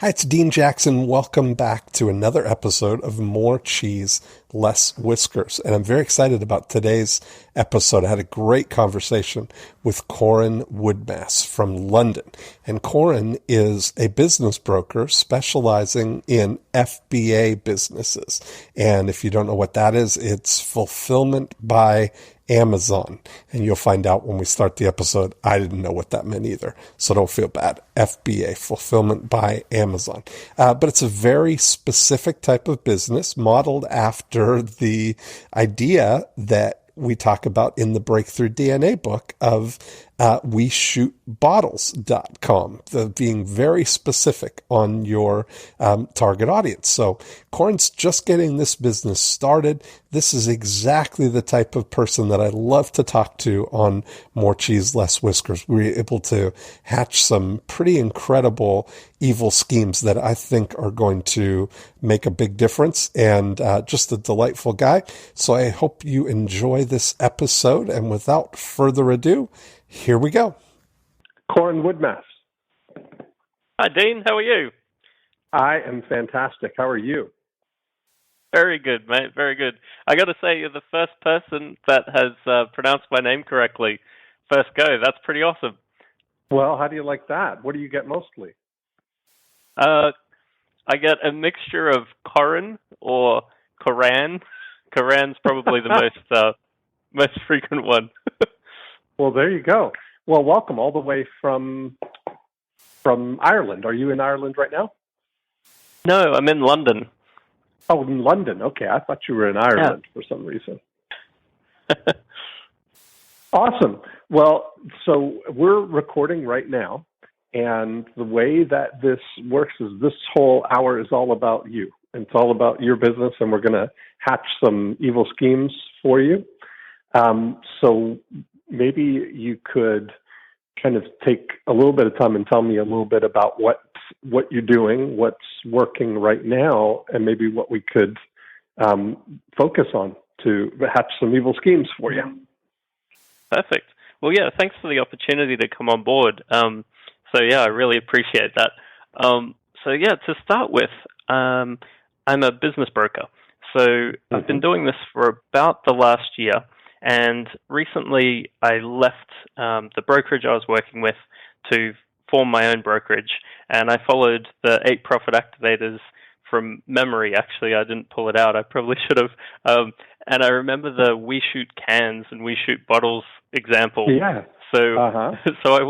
Hi, it's Dean Jackson. Welcome back to another episode of More Cheese, Less Whiskers. And I'm very excited about today's episode. I had a great conversation with Coran Woodmass from London. And Coran is a business broker specializing in FBA businesses. And if you don't know what that is, it's fulfillment by Amazon. And you'll find out when we start the episode. I didn't know what that meant either. So don't feel bad. FBA, fulfillment by Amazon. But it's a very specific type of business modeled after the idea that we talk about in the Breakthrough DNA book of WeShootBottles.com, being very specific on your target audience. So Coran's just getting this business started. This is exactly the type of person that I love to talk to on More Cheese, Less Whiskers. We're able to hatch some pretty incredible evil schemes that I think are going to make a big difference, and just a delightful guy. So I hope you enjoy this episode. And without further ado, here we go. Coran Woodmass. Hi, Dean. How are you? I am fantastic. How are you? Very good, mate. Very good. I got to say, you're the first person that has pronounced my name correctly. First go. That's pretty awesome. Well, how do you like that? What do you get mostly? I get a mixture of Coran or Coran. Coran's probably the most frequent one. Well, there you go. Well, welcome all the way from Ireland. Are you in Ireland right now? No, I'm in London. Oh, in London. Okay, I thought you were in Ireland for some reason. Awesome. Well, so we're recording right now, and the way that this works is this whole hour is all about you. It's all about your business, and we're going to hatch some evil schemes for you. So maybe you could kind of take a little bit of time and tell me a little bit about what you're doing, what's working right now, and maybe what we could focus on to hatch some evil schemes for you. Perfect. Well, yeah, thanks for the opportunity to come on board. I really appreciate that. To start with, I'm a business broker. So I've been doing this for about the last year. And recently I left the brokerage I was working with to form my own brokerage. And I followed the 8 profit activators from memory. Actually, I didn't pull it out. I probably should have. And I remember the We Shoot Cans and We Shoot Bottles example. Yeah. So I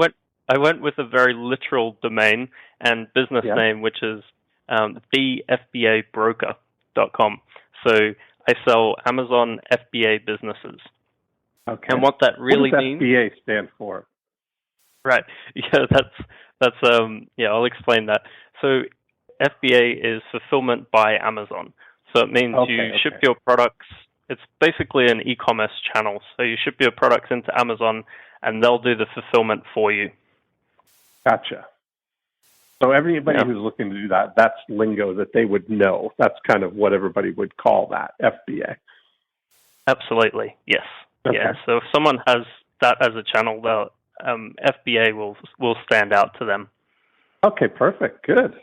went with a very literal domain and business name, which is thefbabroker.com. So I sell Amazon FBA businesses. Okay. And what that really means. What does FBA stand for? Right. Yeah, I'll explain that. So FBA is fulfillment by Amazon. So it means you ship your products. It's basically an e-commerce channel. So you ship your products into Amazon and they'll do the fulfillment for you. Gotcha. So everybody who's looking to do that, that's lingo that they would know. That's kind of what everybody would call that, FBA. Absolutely, yes. Okay. Yeah. So if someone has that as a channel, FBA will stand out to them. Okay, perfect. Good.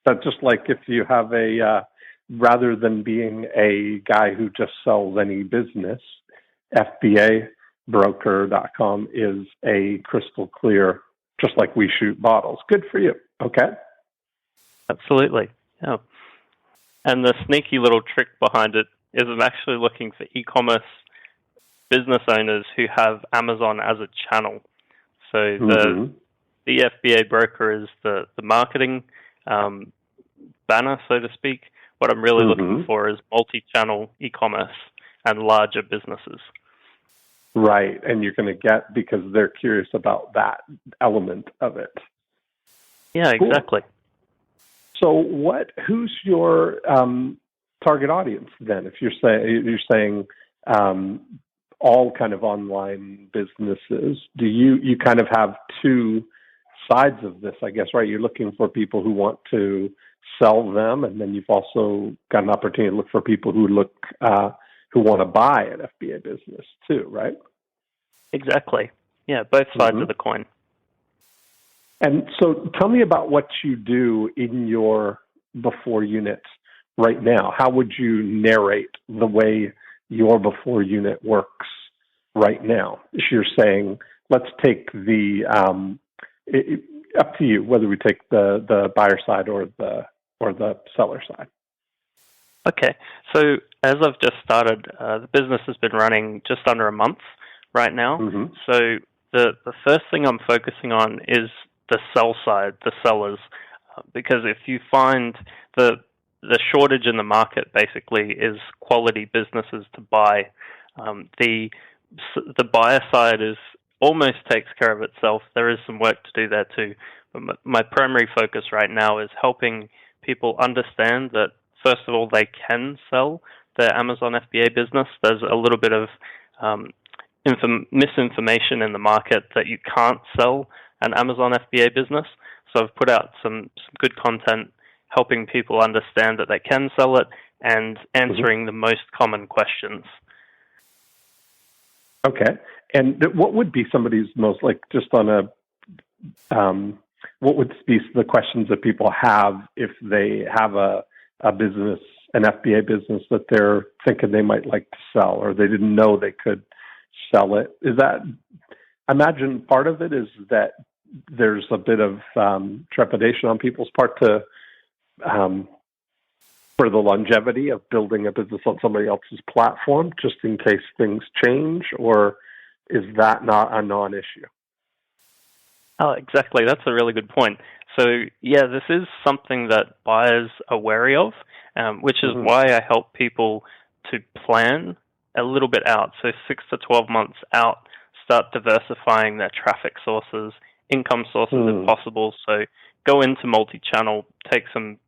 That's just like if you have rather than being a guy who just sells any business, FBAbroker.com is a crystal clear, just like We Shoot Bottles. Good for you. Okay. Absolutely. Yeah. And the sneaky little trick behind it is I'm actually looking for e-commerce business owners who have Amazon as a channel. So the FBA broker is the marketing banner, so to speak. What I'm really looking for is multi-channel e-commerce and larger businesses. Right, and you're going to get because they're curious about that element of it. Yeah, cool. Exactly. So who's your target audience then? If you're saying all kind of online businesses, do you kind of have two sides of this, I guess, right? You're looking for people who want to sell them, and then you've also got an opportunity to look for people who want to buy an FBA business too, right? Exactly. Yeah, both sides of the coin. And so tell me about what you do in your before units right now. How would you narrate the way your before unit works right now? If you're saying, let's take up to you whether we take the buyer side or the seller side. Okay, so as I've just started, the business has been running just under a month right now. Mm-hmm. So the first thing I'm focusing on is the sell side, the sellers, because if you find the shortage in the market basically is quality businesses to buy. The buyer side is almost takes care of itself. There is some work to do there too. But my primary focus right now is helping people understand that, first of all, they can sell their Amazon FBA business. There's a little bit of misinformation in the market that you can't sell an Amazon FBA business. So I've put out some good content helping people understand that they can sell it and answering the most common questions. Okay. And what would be somebody's most, like, just on a, what would be the questions that people have if they have a business, an FBA business that they're thinking they might like to sell, or they didn't know they could sell it? Is that, I imagine part of it is that there's a bit of trepidation on people's part to, for the longevity of building a business on somebody else's platform, just in case things change, or is that not a non-issue? Oh, exactly. That's a really good point. So, yeah, this is something that buyers are wary of, which is why I help people to plan a little bit out. So 6 to 12 months out, start diversifying their traffic sources, income sources if possible. So go into multi-channel, take some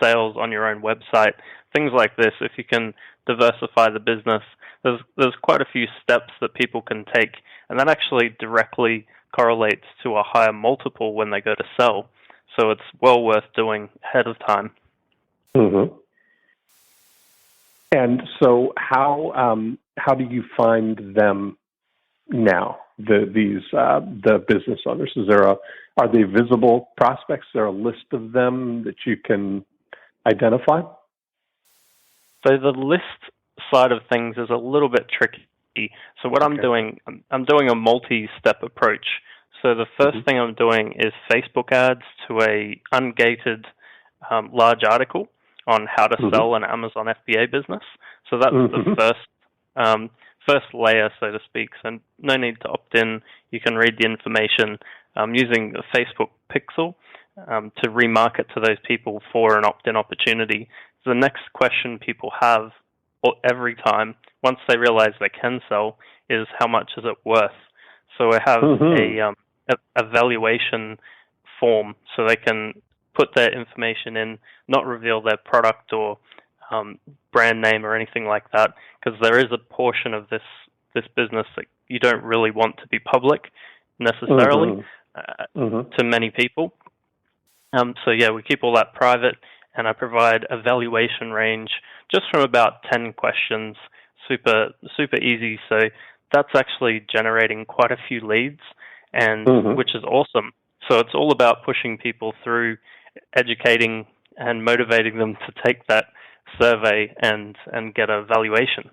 sales on your own website, things like this. If you can diversify the business, there's quite a few steps that people can take, and that actually directly correlates to a higher multiple when they go to sell. So it's well worth doing ahead of time. Mm-hmm. And so how do you find them now? The business owners, are they visible prospects? Is there a list of them that you can identify? So the list side of things is a little bit tricky. So what I'm doing a multi-step approach. So the first thing I'm doing is Facebook ads to a ungated large article on how to sell an Amazon FBA business. So that's the first layer, so to speak. So no need to opt in. You can read the information using the Facebook pixel to remarket to those people for an opt-in opportunity. So the next question people have every time, once they realize they can sell, is how much is it worth? So I have a valuation form so they can put their information in, not reveal their product or brand name or anything like that, because there is a portion of this business that you don't really want to be public necessarily to many people. So yeah, we keep all that private, and I provide a valuation range just from about 10 questions, super easy. So that's actually generating quite a few leads, and which is awesome. So it's all about pushing people through, educating and motivating them to take that survey and get a valuation.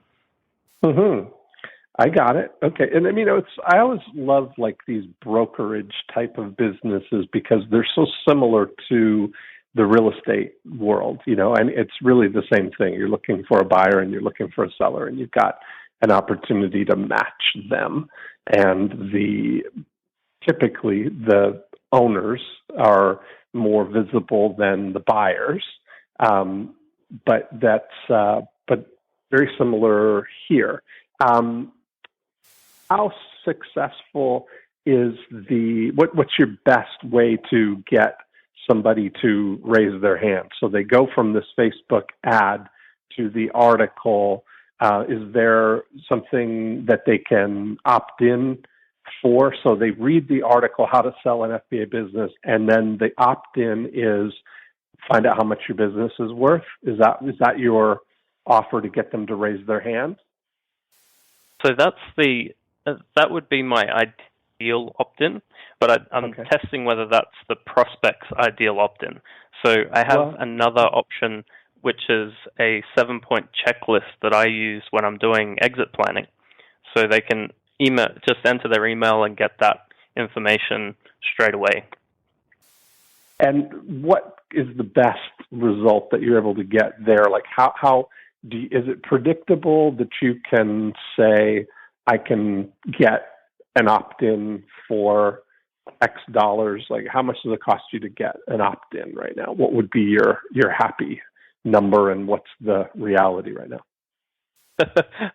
I got it. Okay. And I mean, I always love like these brokerage type of businesses because they're so similar to the real estate world, and it's really the same thing. You're looking for a buyer and you're looking for a seller, and you've got an opportunity to match them. And typically the owners are more visible than the buyers. But that's very similar here. How successful is what's your best way to get somebody to raise their hand? So they go from this Facebook ad to the article. Is there something that they can opt in for? So they read the article, How to Sell an FBA Business, and then the opt-in is find out how much your business is worth. Is that your offer to get them to raise their hand? So that would be my ideal opt-in, but I'm testing whether that's the prospect's ideal opt-in. So I have another option, which is a 7-point checklist that I use when I'm doing exit planning. So they can just enter their email and get that information straight away. And what is the best result that you're able to get there? Like is it predictable that you can say, I can get an opt-in for X dollars? Like, how much does it cost you to get an opt-in right now? What would be your happy number, and what's the reality right now?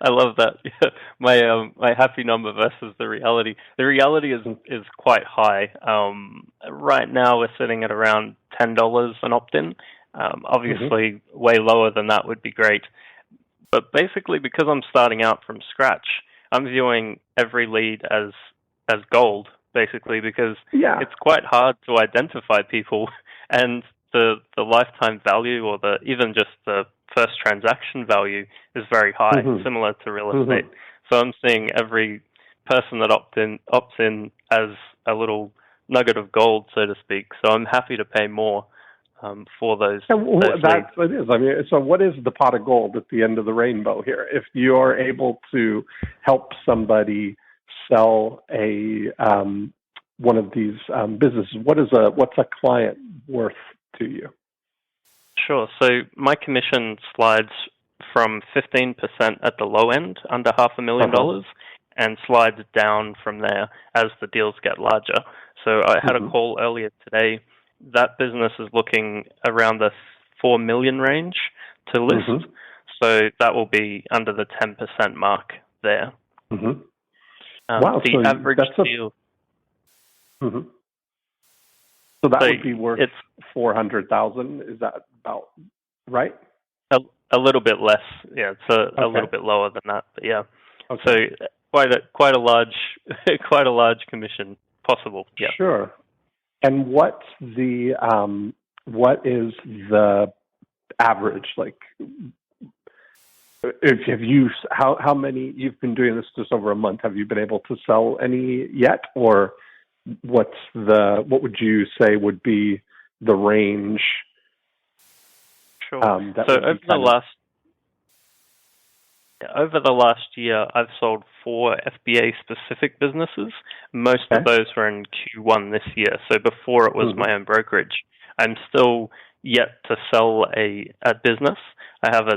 I love that. Yeah. My happy number versus the reality. The reality is quite high. Right now we're sitting at around $10 an opt-in. Obviously, way lower than that would be great. But basically, because I'm starting out from scratch, I'm viewing every lead as gold. Basically, because it's quite hard to identify people, and the lifetime value, or even just the first transaction value, is very high, similar to real estate. So I'm seeing every person that opts in as a little nugget of gold, so to speak. So I'm happy to pay more for those. That's what it is. I mean, so what is the pot of gold at the end of the rainbow here? If you're able to help somebody sell one of these businesses, what's a client worth to you? Sure. So my commission slides from 15% at the low end, under $500,000, and slides down from there as the deals get larger. So I had a call earlier today. That business is looking around the 4 million range to list. So that will be under the 10% mark there. Wow. The average deal. So that would be worth $400,000. Is that about right? A little bit less. Yeah, it's a little bit lower than that. But yeah. So quite a large commission possible. Yeah. Sure. And what is the average? Like, how many? You've been doing this just over a month. Have you been able to sell any yet, or what would you say would be the range? Sure. So over the last year, I've sold 4 FBA-specific businesses. Most of those were in Q1 this year, so before it was my own brokerage. I'm still yet to sell a business. I have a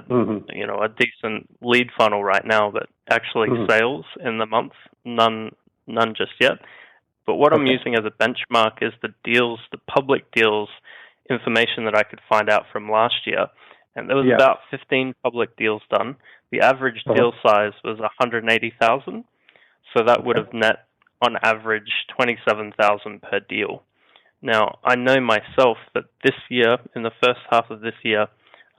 decent lead funnel right now, but actually sales in the month, none just yet. But what I'm using as a benchmark is the public deals information that I could find out from last year. And there was about 15 public deals done. The average deal size was $180,000. So that would have net on average $27,000 per deal. Now, I know myself that this year, in the first half of this year,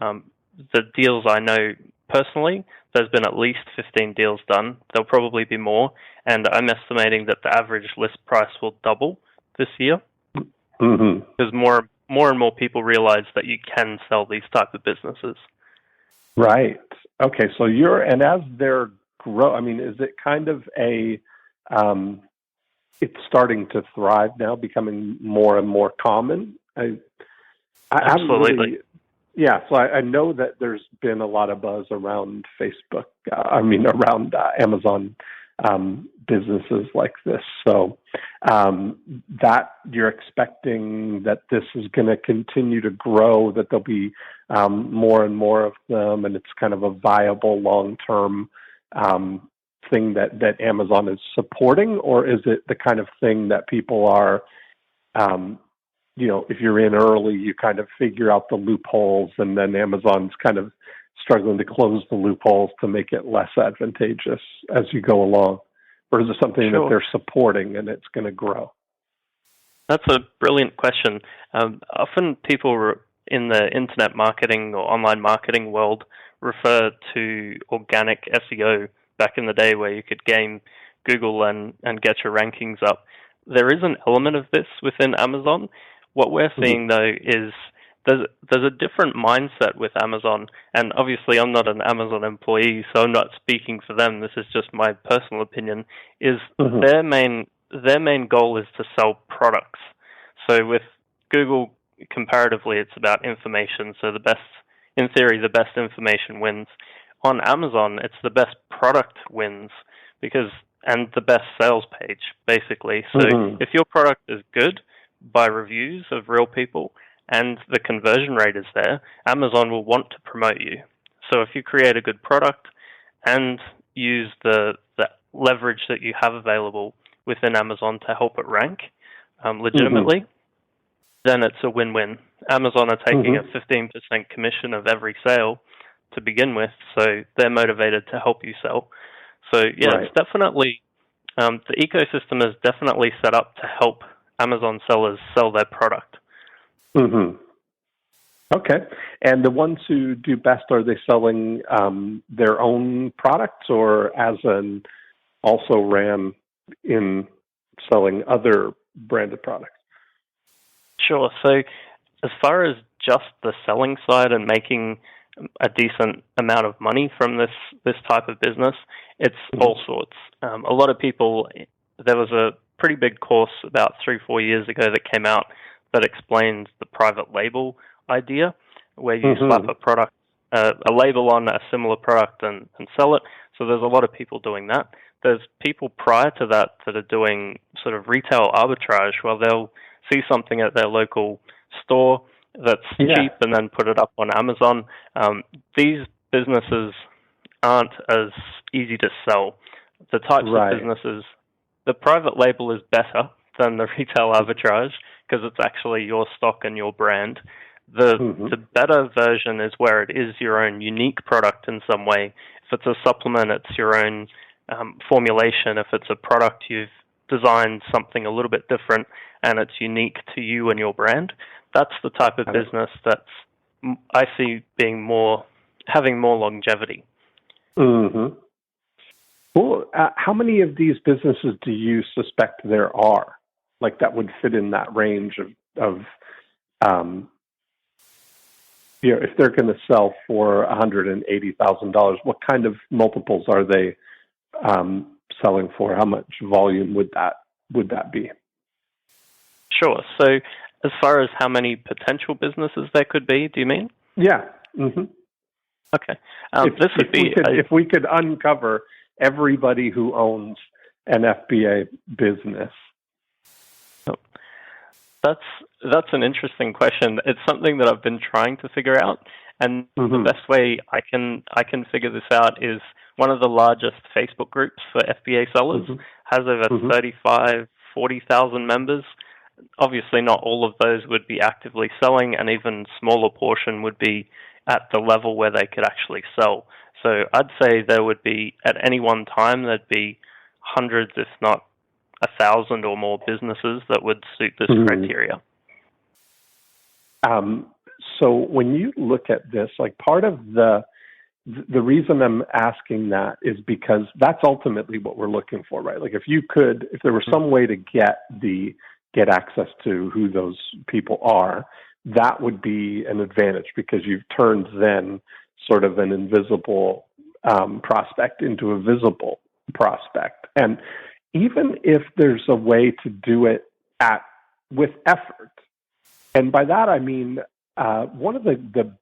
the deals I know personally, there's been at least 15 deals done. There'll probably be more. And I'm estimating that the average list price will double this year. Because more and more people realize that you can sell these type of businesses. Right. Okay. So as they're grow, I mean, is it kind of it's starting to thrive now, becoming more and more common? Absolutely. So I know that there's been a lot of buzz around Facebook, around Amazon businesses like this. So that you're expecting that this is going to continue to grow, that there'll be more and more of them, and it's kind of a viable long-term thing that Amazon is supporting? Or is it the kind of thing that people are, if you're in early, you kind of figure out the loopholes, and then Amazon's kind of struggling to close the loopholes to make it less advantageous as you go along? Or is it something that they're supporting and it's going to grow? That's a brilliant question. Often people in the internet marketing or online marketing world refer to organic SEO back in the day, where you could game Google and get your rankings up. There is an element of this within Amazon. What we're seeing, though, is there's a different mindset with Amazon, and obviously I'm not an Amazon employee, so I'm not speaking for them. This is just my personal opinion. Is their main their main goal is to sell products. So with Google, comparatively, it's about information. So in theory, the best information wins. On Amazon, it's the best product wins and the best sales page, basically. So if your product is good by reviews of real people and the conversion rate is there, Amazon will want to promote you. So if you create a good product and use the leverage that you have available within Amazon to help it rank legitimately, then it's a win-win. Amazon are taking a 15% commission of every sale to begin with, so they're motivated to help you sell. So it's definitely, the ecosystem is definitely set up to help Amazon sellers sell their product. Okay. And the ones who do best, are they selling their own products, or as an also ran in selling other branded products? Sure. So as far as just the selling side and making a decent amount of money from this type of business, it's all sorts. A lot of people, there was a pretty big course about 3-4 years ago that came out that explains the private label idea, where you slap a product, a label on a similar product and sell it. So there's a lot of people doing that. There's people prior to that are doing sort of retail arbitrage, where they'll see something at their local store that's cheap and then put it up on Amazon. These businesses aren't as easy to sell. The types of businesses, the private label is better than the retail arbitrage because it's actually your stock and your brand. The better version is where it is your own unique product in some way. If it's a supplement, it's your own formulation. If it's a product, you've designed something a little bit different and it's unique to you and your brand. That's the type of business that's I see having more longevity. Well, how many of these businesses do you suspect there are, like that would fit in that range of if they're going to sell for $180,000, what kind of multiples are they selling for? How much volume would that be? Sure. So as far as how many potential businesses there could be, do you mean? Yeah. Okay. If we could uncover everybody who owns an FBA business. That's an interesting question. It's something that I've been trying to figure out, and the best way I can figure this out is one of the largest Facebook groups for FBA sellers has over 40,000 members. Obviously, not all of those would be actively selling, and even smaller portion would be at the level where they could actually sell. So I'd say there would be, at any one time, there'd be hundreds, if not 1,000 or more businesses that would suit this criteria. So when you look at this, like part of the reason I'm asking that is because that's ultimately what we're looking for, right? Like if there was some way to get access to who those people are, that would be an advantage because you've turned then sort of an invisible prospect into a visible prospect. And even if there's a way to do it with effort, and by that I mean one of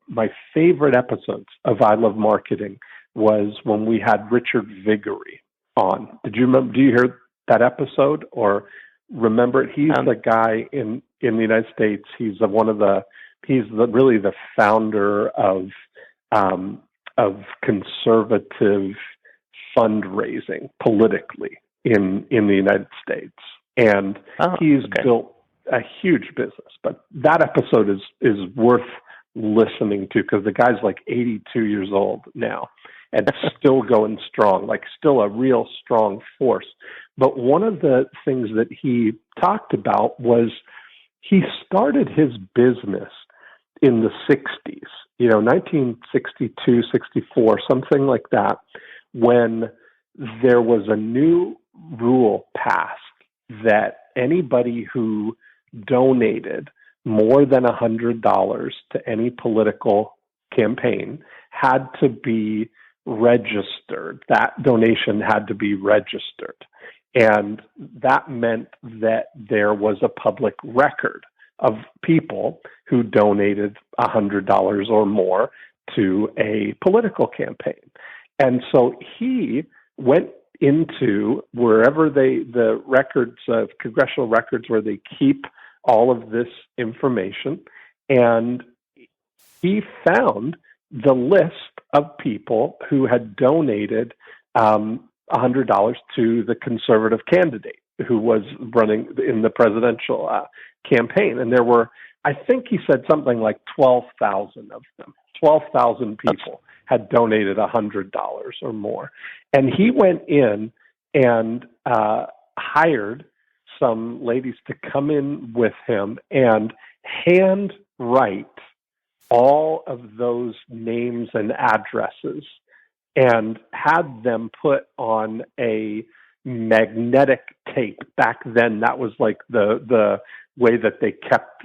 my favorite episodes of I Love Marketing was when we had Richard Viguerie on. Do you hear that episode or remember it? He's the guy in the United States. He's really the founder of conservative fundraising politically in the United States, and he's built a huge business. But that episode is worth listening to because the guy's like 82 years old now and still going strong, like still a real strong force. But one of the things that he talked about was he started his business in the 60s, 1962, 64, something like that, when there was a new rule passed that anybody who donated more than $100 to any political campaign had to be registered. That donation had to be registered. And that meant that there was a public record of people who donated $100 or more to a political campaign. And so he went into wherever the records of congressional records where they keep all of this information, and he found the list of people who had donated $100 to the conservative candidate who was running in the presidential campaign. And there were, I think he said something like 12,000 of them. 12,000 people had donated $100 or more. And he went in and hired some ladies to come in with him and hand write all of those names and addresses and had them put on a magnetic tape. Back then, that was like the way that they kept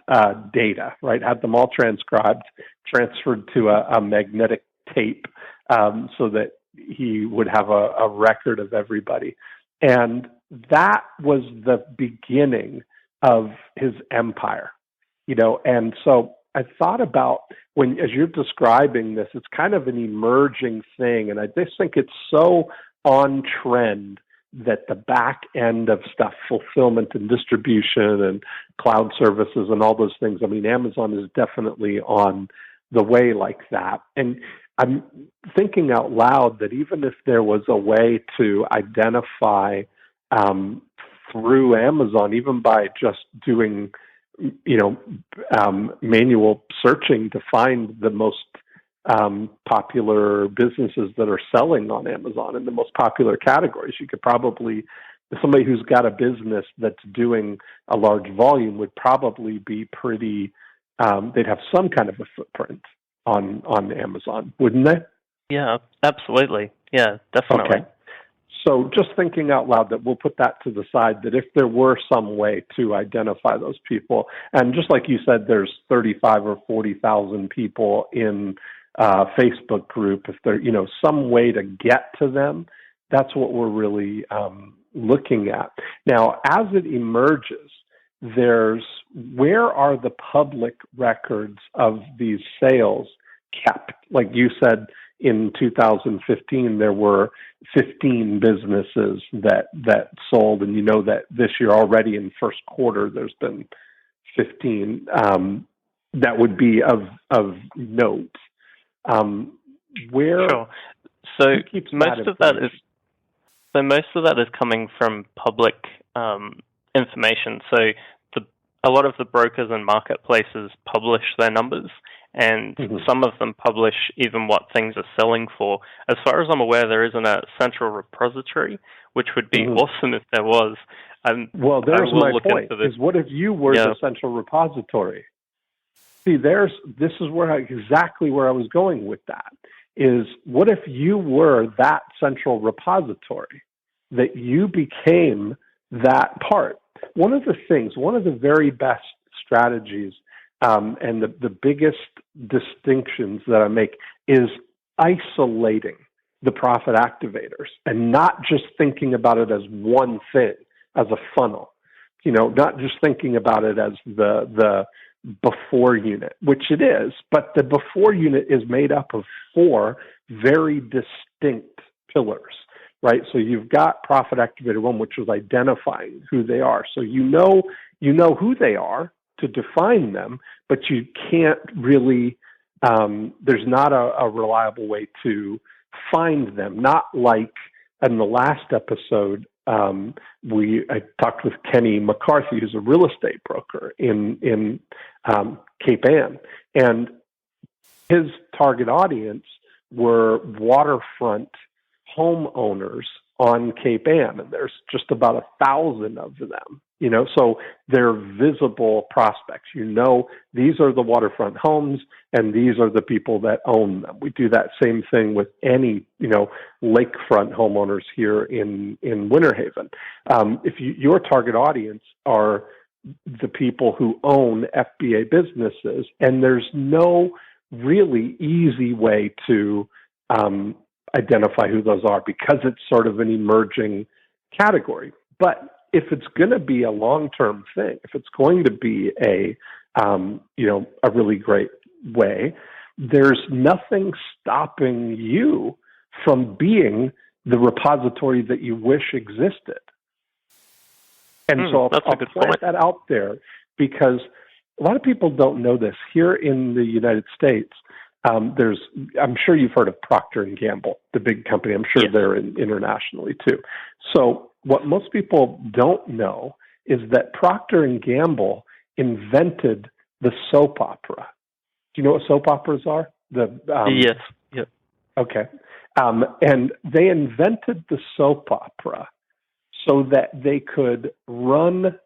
data, right? Had them all transcribed, transferred to a magnetic tape so that he would have a record of everybody. And that was the beginning of his empire, and so I thought about as you're describing this, it's kind of an emerging thing. And I just think it's so on trend that the back end of stuff, fulfillment and distribution and cloud services and all those things. I mean, Amazon is definitely on the way like that. And I'm thinking out loud that even if there was a way to identify through Amazon, even by just doing manual searching to find the most popular businesses that are selling on Amazon in the most popular categories. You could probably, somebody who's got a business that's doing a large volume would probably be pretty, they'd have some kind of a footprint on Amazon, wouldn't they? Yeah, absolutely. Yeah, definitely. Okay. So just thinking out loud that we'll put that to the side, that if there were some way to identify those people, and just like you said, there's 35 or 40,000 people in Facebook group, if there, some way to get to them, that's what we're really looking at. Now, as it emerges, where are the public records of these sales kept? Like you said, in 2015, there were 15 businesses that sold, and that this year already in first quarter, there's been 15 that would be of note. Where sure. So most of that is coming from public information. So a lot of the brokers and marketplaces publish their numbers, and some of them publish even what things are selling for. As far as I'm aware, there isn't a central repository, which would be awesome if there was. Well, there's my point, is what if you were the central repository? See, this is exactly where I was going with that, is what if you were that central repository, that you became that part? One of the very best strategies and the biggest distinctions that I make is isolating the profit activators and not just thinking about it as one thing, as a funnel, not just thinking about it as the before unit, which it is, but the before unit is made up of 4 very distinct pillars, right? So you've got profit activator 1, which was identifying who they are. So you know who they are to define them, but you can't really, there's not a reliable way to find them. Not like in the last episode, I talked with Kenny McCarthy, who's a real estate broker in Cape Ann, and his target audience were waterfront homeowners on Cape Ann, and there's just about 1,000 of them. So they're visible prospects. These are the waterfront homes, and these are the people that own them. We do that same thing with any, lakefront homeowners here in Winter Haven. If your target audience are the people who own FBA businesses, and there's no really easy way to identify who those are because it's sort of an emerging category. But if it's going to be a long-term thing, if it's going to be a really great way, there's nothing stopping you from being the repository that you wish existed. And so I'll plant that out there, because a lot of people don't know this. Here in the United States, I'm sure you've heard of Procter & Gamble, the big company. I'm sure they're internationally too. So what most people don't know is that Procter & Gamble invented the soap opera. Do you know what soap operas are? Yes. Yep. Okay. And they invented the soap opera so that they could run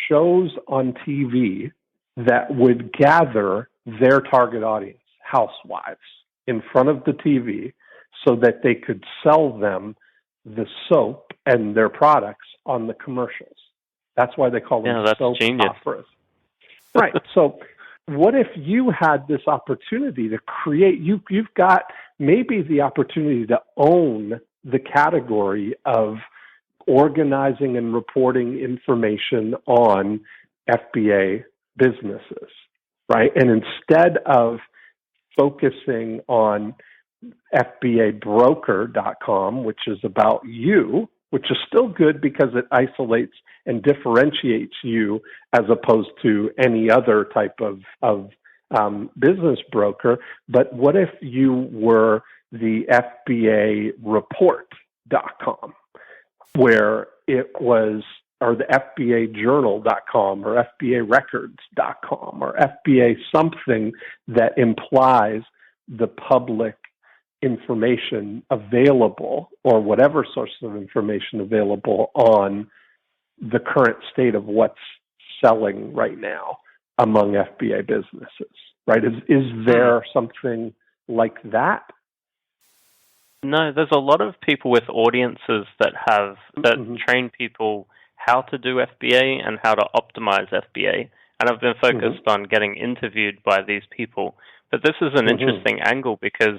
shows on TV that would gather their target audience, housewives, in front of the TV so that they could sell them the soap and their products on the commercials. That's why they call them soap operas. Right. So what if you had this opportunity to create, you've got maybe the opportunity to own the category of organizing and reporting information on FBA businesses, right? And instead of focusing on FBAbroker.com, which is about you, which is still good because it isolates and differentiates you as opposed to any other type of business broker. But what if you were the FBAreport.com, where it was, or the FBAjournal.com or FBArecords.com or FBA something that implies the public information available, or whatever source of information available on the current state of what's selling right now among FBA businesses, right? Is there something like that? No, there's a lot of people with audiences that train people how to do FBA and how to optimize FBA. And I've been focused on getting interviewed by these people. But this is an interesting angle because,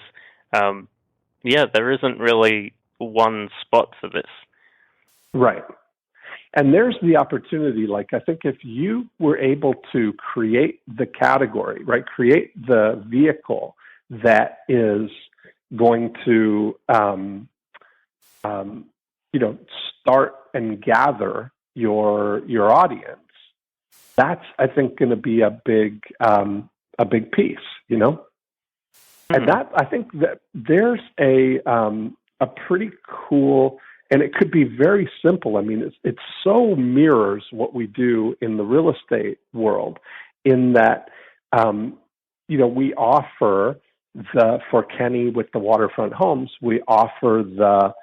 there isn't really one spot for this. Right. And there's the opportunity, like I think if you were able to create the category, right, create the vehicle that is going to, start and gather your audience, that's, I think, going to be a big piece, you know? And that, I think that there's a pretty cool, and it could be very simple. I mean, it so mirrors what we do in the real estate world in that, we offer for Kenny with the waterfront homes, we offer the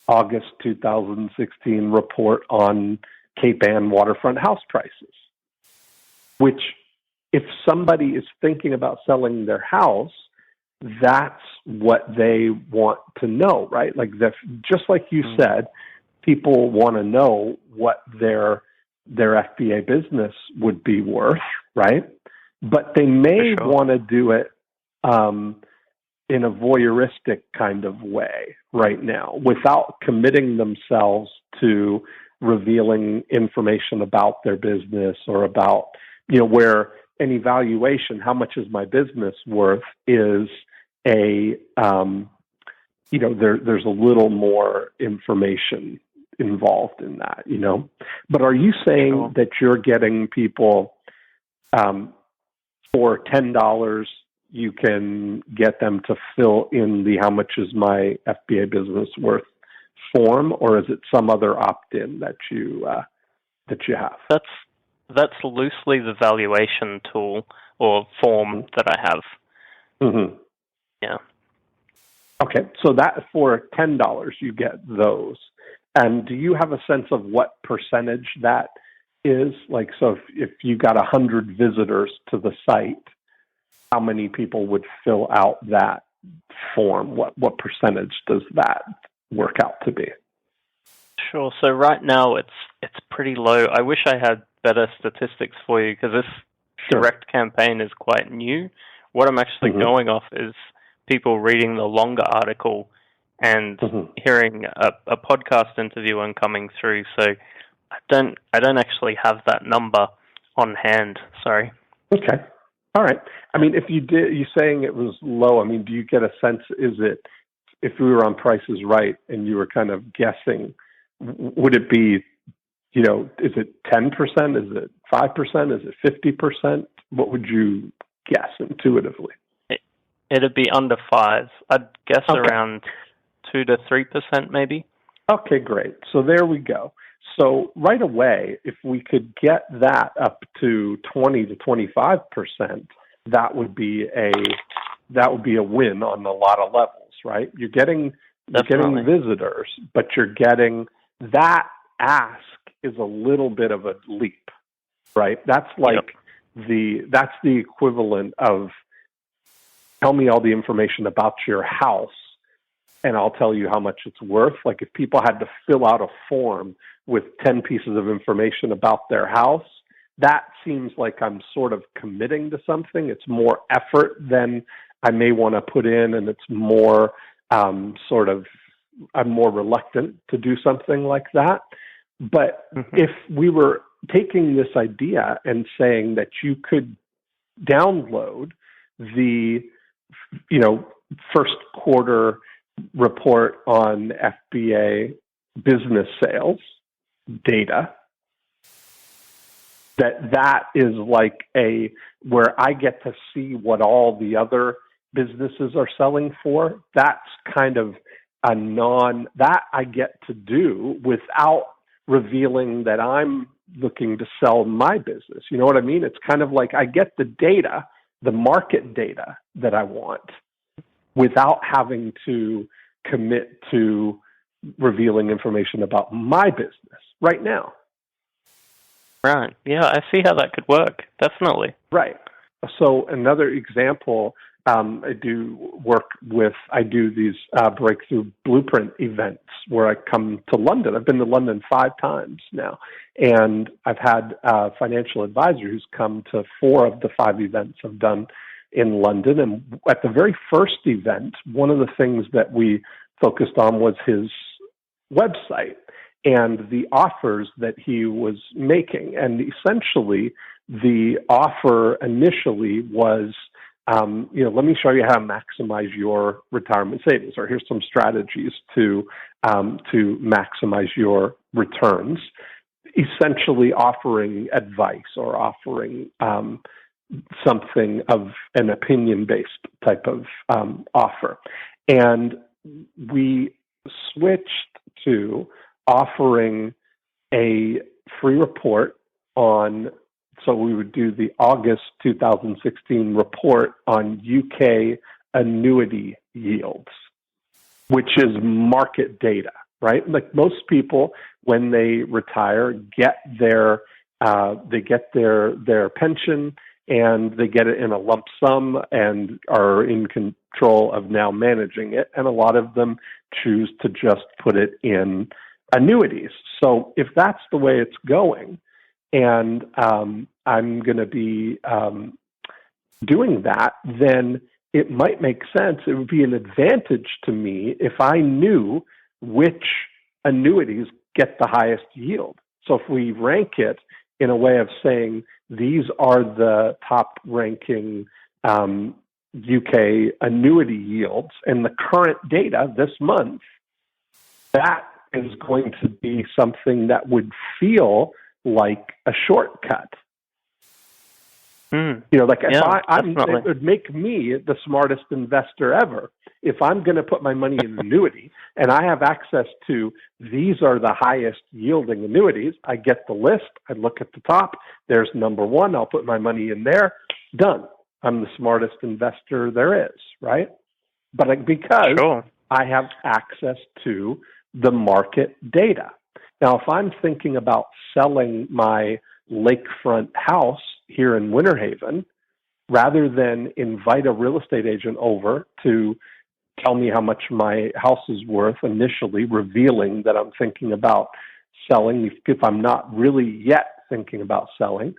August 2016 report on Cape Ann waterfront house prices, which if somebody is thinking about selling their house, that's what they want to know, right? Like just like you said, people want to know what their FBA business would be worth, right? But they may want to do it in a voyeuristic kind of way right now without committing themselves to revealing information about their business or about, where an evaluation, how much is my business worth, is there's a little more information involved in that, But are you saying that you're getting people for $10, you can get them to fill in the how much is my FBA business worth form, or is it some other opt-in that you have? That's loosely the valuation tool or form that I have. Mm-hmm. Yeah. Okay, so that for $10 you get those. And do you have a sense of what percentage that is? Like, so if you got 100 visitors to the site, how many people would fill out that form? What percentage does that work out to be? Sure. So right now it's pretty low. I wish I had better statistics for you because this direct campaign is quite new. What I'm actually going off is people reading the longer article and hearing a podcast interview and coming through. So I don't actually have that number on hand. Sorry. Okay. All right. I mean, if you saying it was low, I mean, do you get a sense, if we were on Price is Right and you were kind of guessing, would it be, is it 10%? Is it 5%? Is it 50%? What would you guess intuitively? It'd be under 5. I'd guess around 2 to 3% maybe. Okay, great. So there we go. So right away, if we could get that up to 20 to 25%, that would be a win on a lot of levels, right? You're getting visitors, but you're getting that ask is a little bit of a leap, right? That's like that's the equivalent of tell me all the information about your house and I'll tell you how much it's worth. Like if people had to fill out a form with 10 pieces of information about their house, that seems like I'm sort of committing to something. It's more effort than I may want to put in, and it's more I'm more reluctant to do something like that. But if we were taking this idea and saying that you could download the, first quarter report on FBA business sales data, that is like where I get to see what all the other businesses are selling for. That's kind of that I get to do without revealing that I'm looking to sell my business. You know what I mean? It's kind of like I get the data, the market data that I want, without having to commit to revealing information about my business right now. Right. Yeah, I see how that could work. Definitely. Right. So another example, I do these breakthrough blueprint events where I come to London. I've been to London 5 times now, and I've had a financial advisor who's come to 4 of the 5 events I've done in London. And at the very first event, one of the things that we focused on was his website and the offers that he was making. And essentially, the offer initially was, let me show you how to maximize your retirement savings, or here's some strategies to maximize your returns, essentially offering advice or offering something of an opinion-based type of offer. And we switched to offering a free report so we would do the August 2016 report on UK annuity yields, which is market data, right? Like most people, when they retire, get their pension, and they get it in a lump sum and are in control of now managing it. And a lot of them choose to just put it in annuities. So if that's the way it's going, and I'm going to be doing that, then it might make sense. It would be an advantage to me if I knew which annuities get the highest yield. So if we rank it in a way of saying these are the top ranking UK annuity yields and the current data this month, that is going to be something that would feel like a shortcut. It would make me the smartest investor ever. If I'm going to put my money in an annuity and I have access to these are the highest yielding annuities, I get the list, I look at the top, there's number 1, I'll put my money in there, done. I'm the smartest investor there is, right? But because I have access to the market data. Now, if I'm thinking about selling my lakefront house here in Winter Haven, rather than invite a real estate agent over to tell me how much my house is worth initially, revealing that I'm thinking about selling, if I'm not really yet thinking about selling,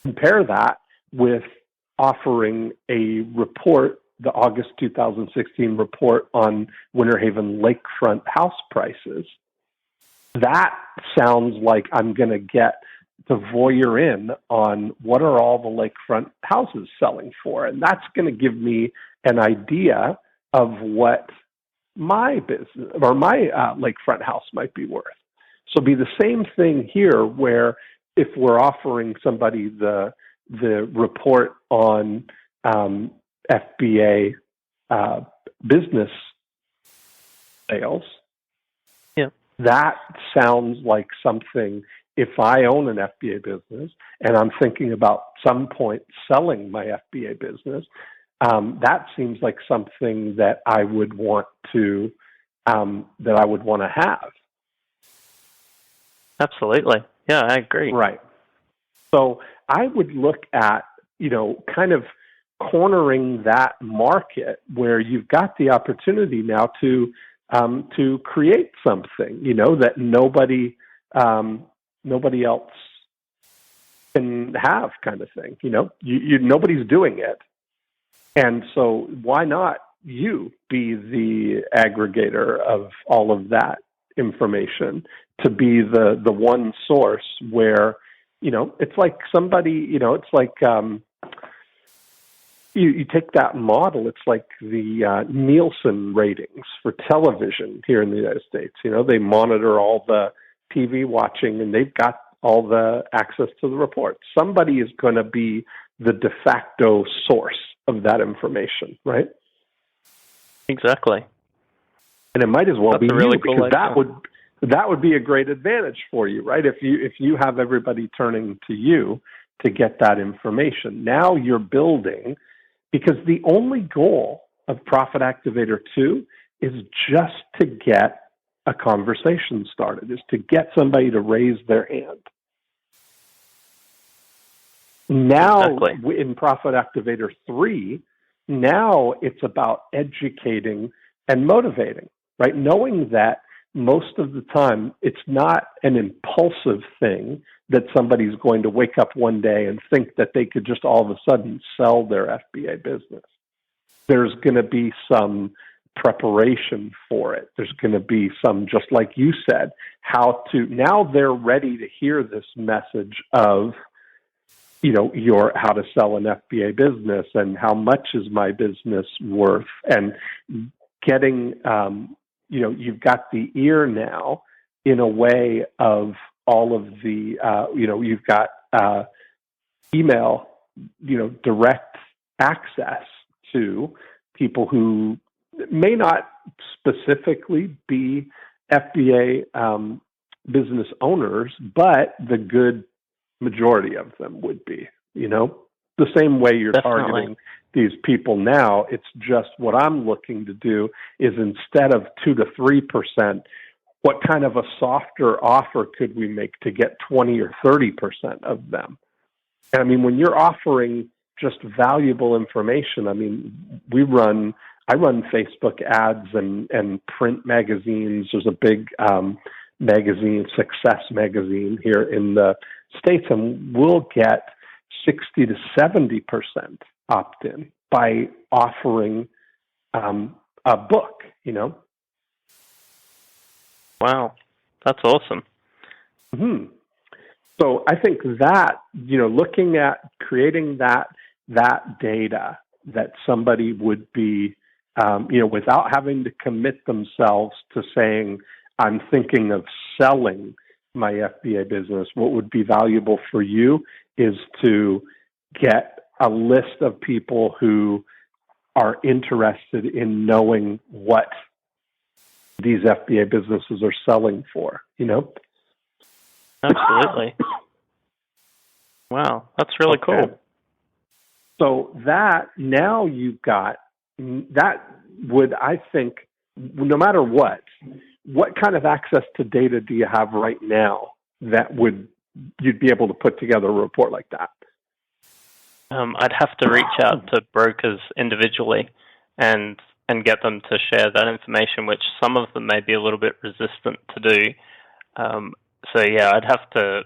compare that with offering a report the August 2016 report on Winter Haven lakefront house prices, that sounds like I'm going to get to voyeur in on what are all the lakefront houses selling for. And that's going to give me an idea of what my business or my lakefront house might be worth. So it'd be the same thing here, where if we're offering somebody the report on FBA business sales, yeah, that sounds like something. If I own an FBA business and I'm thinking about some point selling my FBA business, that seems like something that I would want to have. Absolutely. Yeah, I agree. Right. So I would look at, kind of cornering that market where you've got the opportunity now to create something, that nobody else can have, kind of thing. Nobody's doing it. And so why not you be the aggregator of all of that information, to be the one source where, it's like somebody, it's like you take that model, it's like the Nielsen ratings for television here in the United States. They monitor all the TV watching and they've got all the access to the reports. Somebody is going to be the de facto source of that information, right? Exactly. And it might as well be really you, cool because idea. that would be a great advantage for you, right? If you have everybody turning to you to get that information, now you're building, because the only goal of Profit Activator 2 is just to get a conversation started, is to get somebody to raise their hand. Now, exactly. In Profit Activator 3, now it's about educating and motivating, right? Knowing that most of the time it's not an impulsive thing that somebody's going to wake up one day and think that they could just all of a sudden sell their FBA business. There's going to be some preparation for it. There's going to be some, just like you said, now they're ready to hear this message of, your how to sell an FBA business and how much is my business worth, and getting, you've got the ear now in a way of all of the, you've got email, direct access to people who may not specifically be FBA business owners, but the good majority of them would be, the same way you're Definitely targeting these people now. It's just what I'm looking to do is, instead of 2 to 3%, what kind of a softer offer could we make to get 20 or 30% of them? And I mean, when you're offering just valuable information, I mean, I run Facebook ads and print magazines. There's a big magazine, Success Magazine, here in the States, and we'll get 60 to 70% opt-in by offering a book, Wow, that's awesome. Mm-hmm. So I think that, looking at creating that data that somebody would be, without having to commit themselves to saying, I'm thinking of selling my FBA business, what would be valuable for you is to get a list of people who are interested in knowing what these FBA businesses are selling for, Absolutely. Wow, that's really cool. So that now you've got, that would, I think, no matter what kind of access to data do you have right now that you'd be able to put together a report like that? I'd have to reach out to brokers individually and get them to share that information, which some of them may be a little bit resistant to do. So yeah, I'd have to,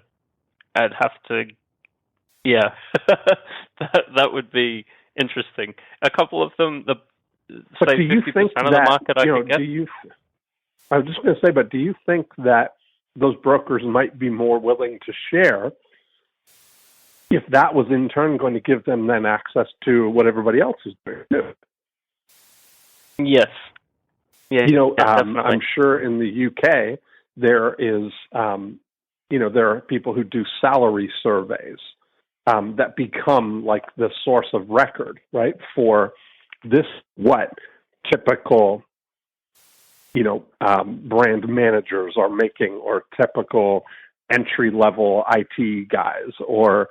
yeah, that would be interesting. A couple of them, but say do you 50% think of the that, market I could get. I was just going to say, but do you think that those brokers might be more willing to share if that was in turn going to give them then access to what everybody else is doing? Yes. Yeah, definitely. I'm sure in the UK there is, there are people who do salary surveys that become like the source of record, right? For this, what typical, brand managers are making, or typical entry-level IT guys, or,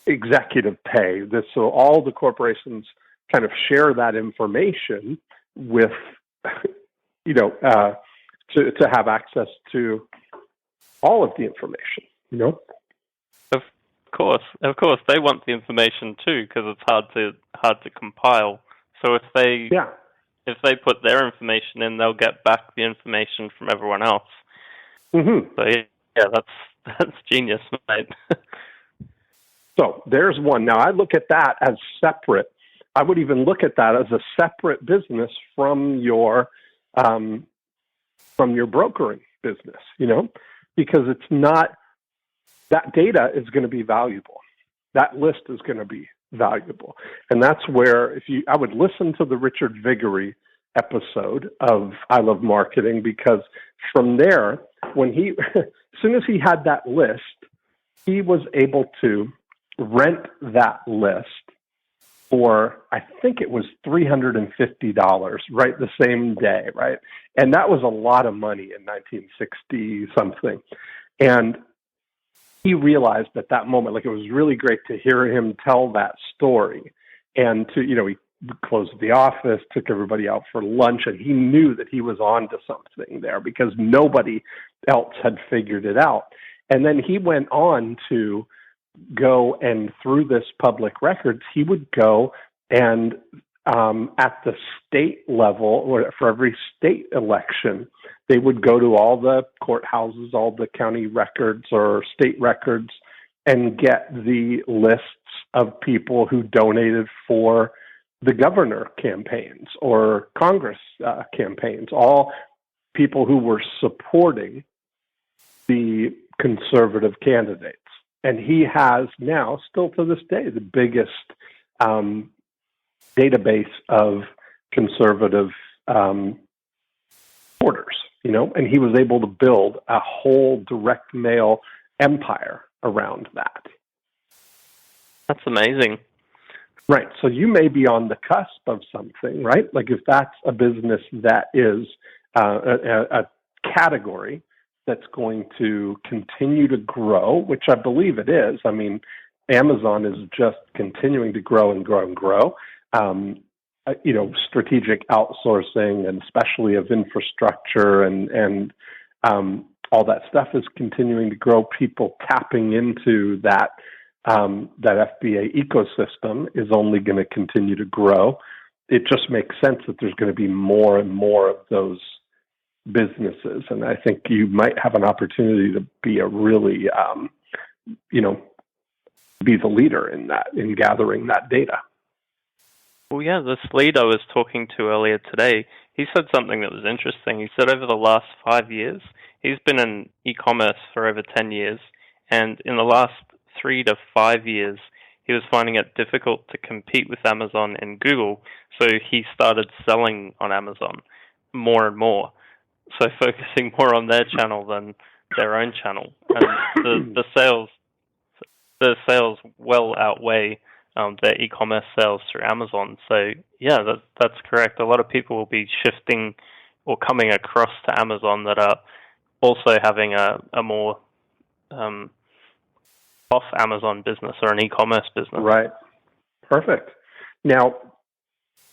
executive pay. So all the corporations kind of share that information with, to have access to all of the information, Of course, they want the information too, because it's hard to compile. So if they put their information in, they'll get back the information from everyone else. Mm-hmm. So yeah, that's genius, mate. So there's one. Now I look at that as separate. I would even look at that as a separate business from your brokering business, because it's not, that data is going to be valuable. That list is going to be valuable. And that's where I would listen to the Richard Viguerie episode of I Love Marketing, because from there, as soon as he had that list, he was able to rent that list for, I think it was $350, right, the same day, right? And that was a lot of money in 1960 something. And he realized at that moment, like, it was really great to hear him tell that story. And he closed the office, took everybody out for lunch, and he knew that he was on to something there because nobody else had figured it out. And then he went on to go, and through this public records, he would go and at the state level, or for every state election, they would go to all the courthouses, all the county records or state records, and get the lists of people who donated for the governor campaigns or Congress campaigns, all people who were supporting the conservative candidates. And he has now, still to this day, the biggest database of conservative supporters, and he was able to build a whole direct mail empire around that. That's amazing. Right. So you may be on the cusp of something, right? Like if that's a business that is a category that's going to continue to grow, which I believe it is. I mean, Amazon is just continuing to grow and grow and grow. Strategic outsourcing, and especially of infrastructure and all that stuff is continuing to grow. People tapping into that FBA ecosystem is only going to continue to grow. It just makes sense that there's going to be more and more of those businesses, and I think you might have an opportunity to be a really, be the leader in that, in gathering that data. Well, yeah, this lead I was talking to earlier today, he said something that was interesting. He said over the last 5 years, he's been in e-commerce for over 10 years, and in the last 3 to 5 years, he was finding it difficult to compete with Amazon and Google, so he started selling on Amazon more and more. So focusing more on their channel than their own channel, and the sales well outweigh their e-commerce sales through Amazon. So yeah, that's correct. A lot of people will be shifting or coming across to Amazon that are also having a more off Amazon business or an e-commerce business. Right. Perfect. Now,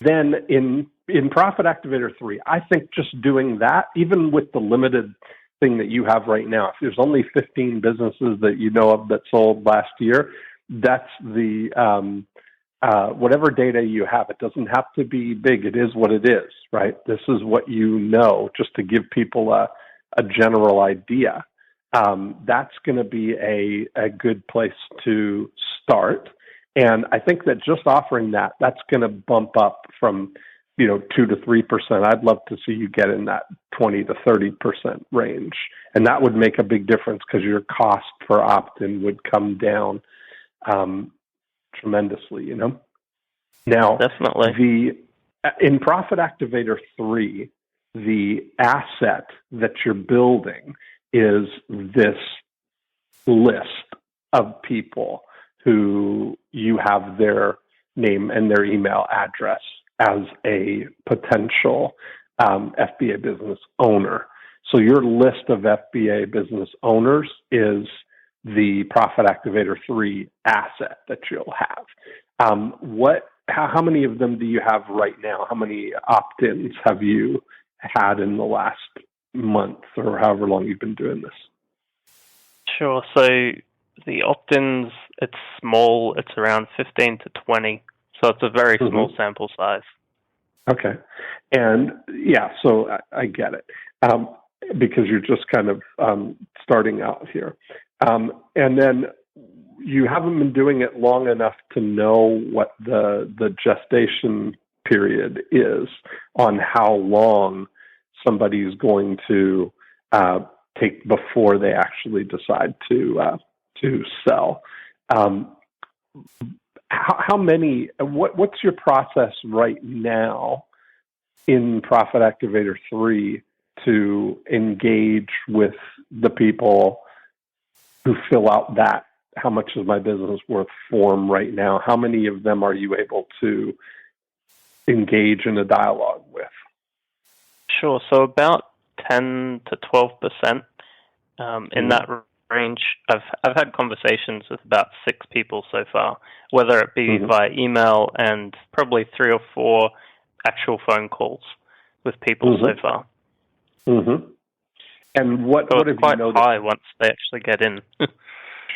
then in Profit Activator 3, I think just doing that, even with the limited thing that you have right now, if there's only 15 businesses that you know of that sold last year, that's the whatever data you have. It doesn't have to be big. It is what it is, right? This is what you know, just to give people a general idea. That's going to be a good place to start. And I think that just offering that's going to bump up from 2 to 3%. I'd love to see you get in that 20 to 30% range, and that would make a big difference because your cost for opt-in would come down tremendously. Now, definitely, in Profit Activator 3, the asset that you're building is this list of people who you have their name and their email address as a potential FBA business owner. So your list of FBA business owners is the Profit Activator 3 asset that you'll have. How many of them do you have right now? How many opt-ins have you had in the last month or however long you've been doing this? Sure. So the opt-ins, it's small. It's around 15 to 20. So it's a very small sample size. Okay. And yeah, so I get it because you're just kind of starting out here. And then you haven't been doing it long enough to know what the gestation period is on how long somebody is going to take before they actually decide to sell. How many? What's your process right now in Profit Activator 3 to engage with the people who fill out that "how much is my business worth" form right now? How many of them are you able to engage in a dialogue with? Sure. So about 10 to 12%. In that range, I've had conversations with about 6 people so far, whether it be via email and probably 3 or 4 actual phone calls with people so far. And what have quite you noticed? High once they actually get in.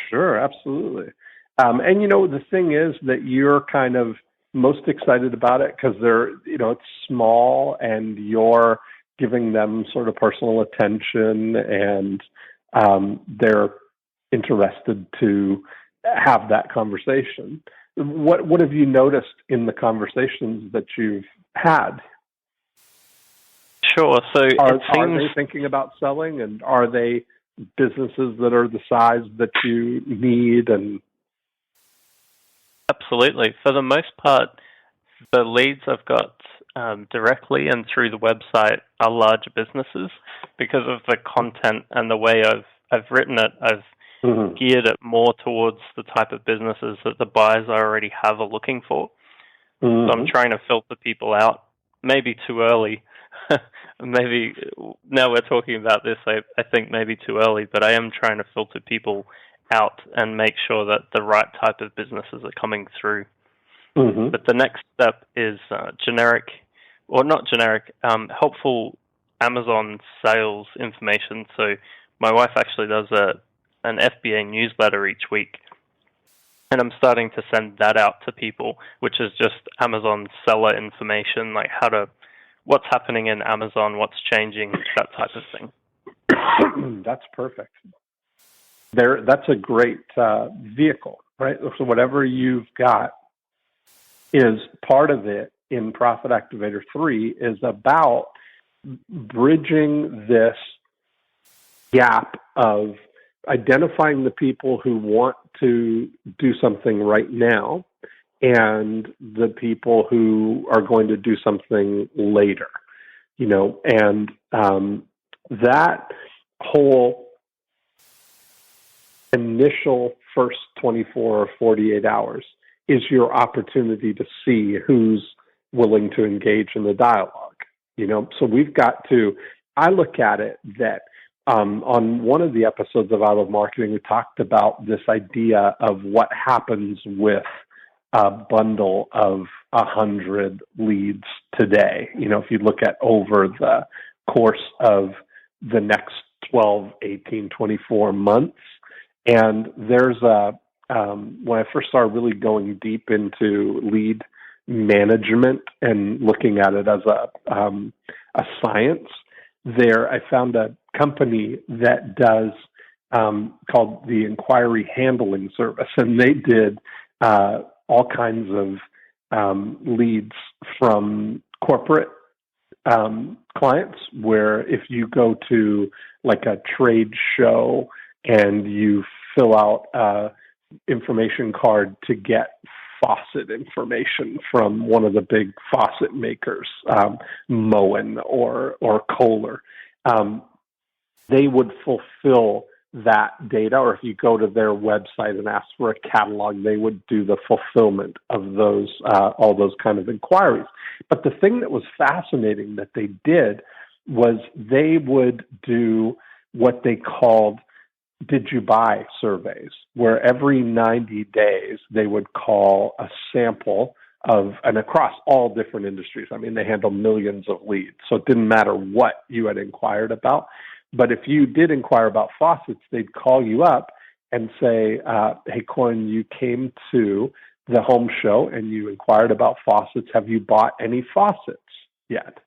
Sure, absolutely. And the thing is that you're kind of most excited about it because it's small and you're giving them sort of personal attention and they're interested to have that conversation. What have you noticed in the conversations that you've had? Sure. So are they thinking about selling, and are they businesses that are the size that you need? And absolutely, for the most part, the leads I've got directly and through the website are larger businesses because of the content and the way I've written it. I've geared it more towards the type of businesses that the buyers I already have are looking for. So I'm trying to filter people out. Maybe too early. Maybe now we're talking about this, I think maybe too early, but I am trying to filter people out and make sure that the right type of businesses are coming through. But the next step is helpful Amazon sales information. So my wife actually does an FBA newsletter each week, and I'm starting to send that out to people, which is just Amazon seller information, like what's happening in Amazon, what's changing, that type of thing. That's perfect. That's a great vehicle, right? So whatever you've got is part of it in Profit Activator 3 is about bridging this gap of identifying the people who want to do something right now and the people who are going to do something later, and that whole initial first 24 or 48 hours is your opportunity to see who's willing to engage in the dialogue, So we've got to, I look at it that on one of the episodes of Out of Marketing, we talked about this idea of what happens with a bundle of 100 leads today. If you look at over the course of the next 12, 18, 24 months, and there's when I first started really going deep into lead management and looking at it as a science, I found a company that does called the Inquiry Handling Service, and they did all kinds of leads from corporate clients, where if you go to like a trade show and you fill out a information card to get faucet information from one of the big faucet makers, Moen or Kohler, they would fulfill that data. Or if you go to their website and ask for a catalog, they would do the fulfillment of those, all those kind of inquiries. But the thing that was fascinating that they did was they would do what they called did you buy surveys, where every 90 days they would call a sample of, and across all different industries. I mean, they handle millions of leads, so it didn't matter what you had inquired about. But if you did inquire about faucets, they'd call you up and say, hey, Corin, you came to the home show and you inquired about faucets. Have you bought any faucets yet?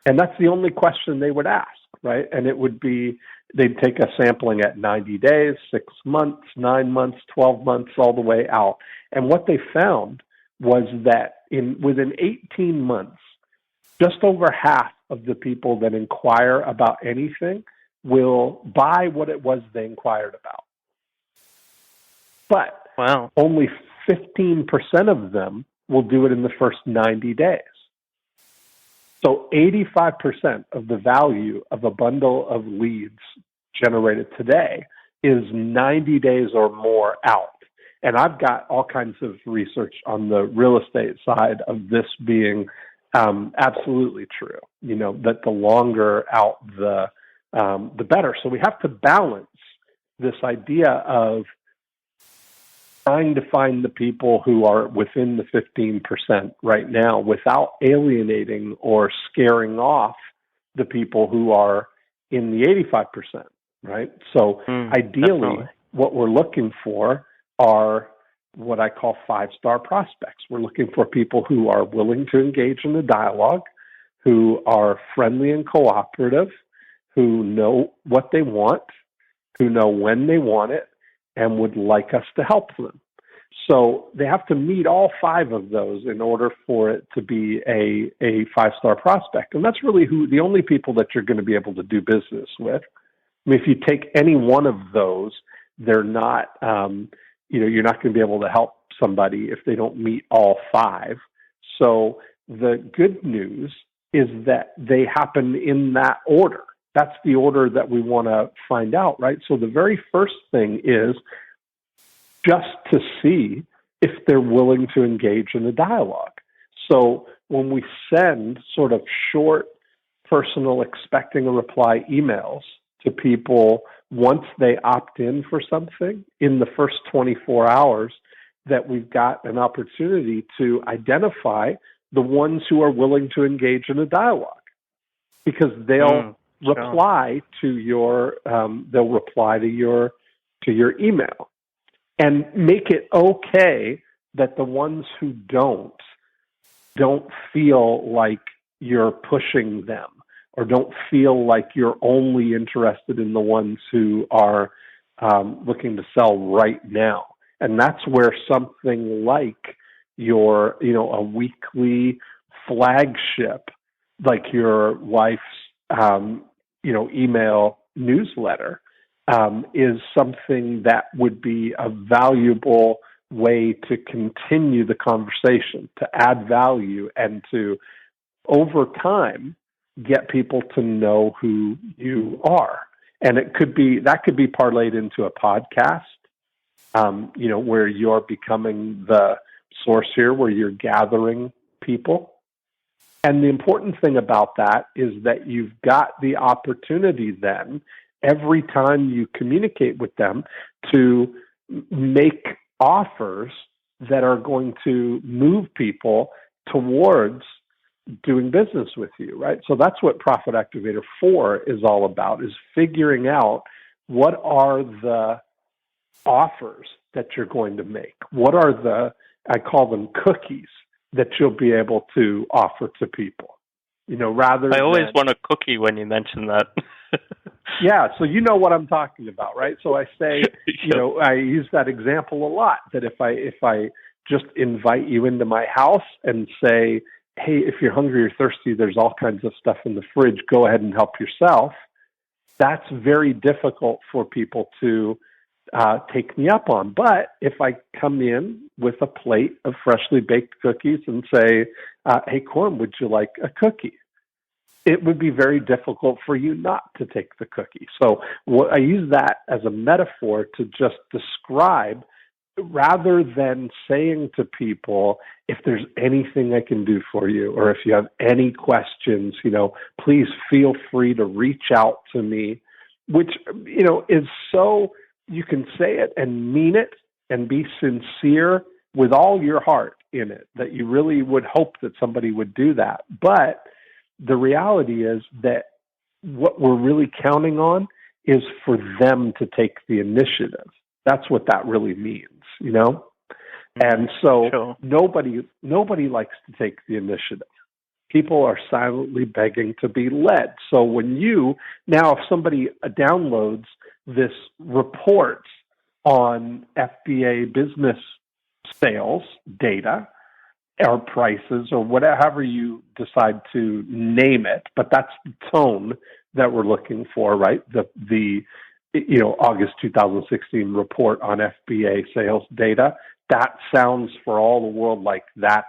And that's the only question they would ask, right? And it would be, they'd take a sampling at 90 days, 6 months, 9 months, 12 months, all the way out. And what they found was that within 18 months, just over half of the people that inquire about anything will buy what it was they inquired about. But only 15% of them will do it in the first 90 days. So 85% of the value of a bundle of leads generated today is 90 days or more out. And I've got all kinds of research on the real estate side of this being absolutely true, that the longer out, the better. So we have to balance this idea of trying to find the people who are within the 15% right now without alienating or scaring off the people who are in the 85%, right? So ideally, definitely. What we're looking for are what I call 5-star prospects. We're looking for people who are willing to engage in the dialogue, who are friendly and cooperative, who know what they want, who know when they want it, and would like us to help them. So they have to meet all 5 of those in order for it to be a 5-star prospect. And that's really the only people that you're going to be able to do business with. I mean, if you take any one of those, they're not, you're not going to be able to help somebody if they don't meet all 5. So the good news is that they happen in that order. That's the order that we want to find out, right? So the very first thing is just to see if they're willing to engage in the dialogue. So when we send sort of short, personal, expecting a reply emails to people once they opt in for something in the first 24 hours, that we've got an opportunity to identify the ones who are willing to engage in a dialogue, because they'll reply to your email, and make it okay that the ones who don't feel like you're pushing them, or don't feel like you're only interested in the ones who are looking to sell right now. And that's where something like your, a weekly flagship, like your wife's, email newsletter, is something that would be a valuable way to continue the conversation, to add value, and to, over time, get people to know who you are. And that could be parlayed into a podcast, where you're becoming the source here, where you're gathering people. And the important thing about that is that you've got the opportunity then, every time you communicate with them, to make offers that are going to move people towards doing business with you, right? So that's what Profit Activator 4 is all about, is figuring out what are the offers that you're going to make. What are the, I call them cookies, that you'll be able to offer to people, rather I always want a cookie when you mention that. Yeah, so you know what I'm talking about, right? So I say, I use that example a lot, that if I just invite you into my house and say, hey, if you're hungry or thirsty, there's all kinds of stuff in the fridge. Go ahead and help yourself. That's very difficult for people to take me up on. But if I come in with a plate of freshly baked cookies and say, hey, Coran, would you like a cookie? It would be very difficult for you not to take the cookie. So I use that as a metaphor to just describe, rather than saying to people, if there's anything I can do for you, or if you have any questions, please feel free to reach out to me, which, is so, you can say it and mean it and be sincere with all your heart in it, that you really would hope that somebody would do that. But the reality is that what we're really counting on is for them to take the initiative. That's what that really means, And so Sure. nobody likes to take the initiative. People are silently begging to be led. So if somebody downloads this report on FBA business sales data, or prices, or whatever you decide to name it, but that's the tone that we're looking for, right? The August 2016 report on FBA sales data, that sounds for all the world like that's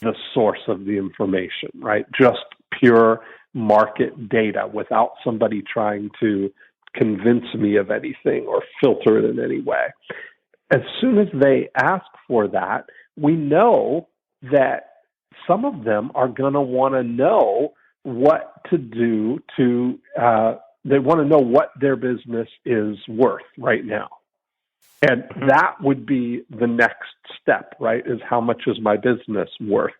the source of the information, right? Just pure market data without somebody trying to convince me of anything or filter it in any way. As soon as they ask for that, we know that some of them are going to want to know what to do they want to know what their business is worth right now. And that would be the next step, right? Is how much is my business worth?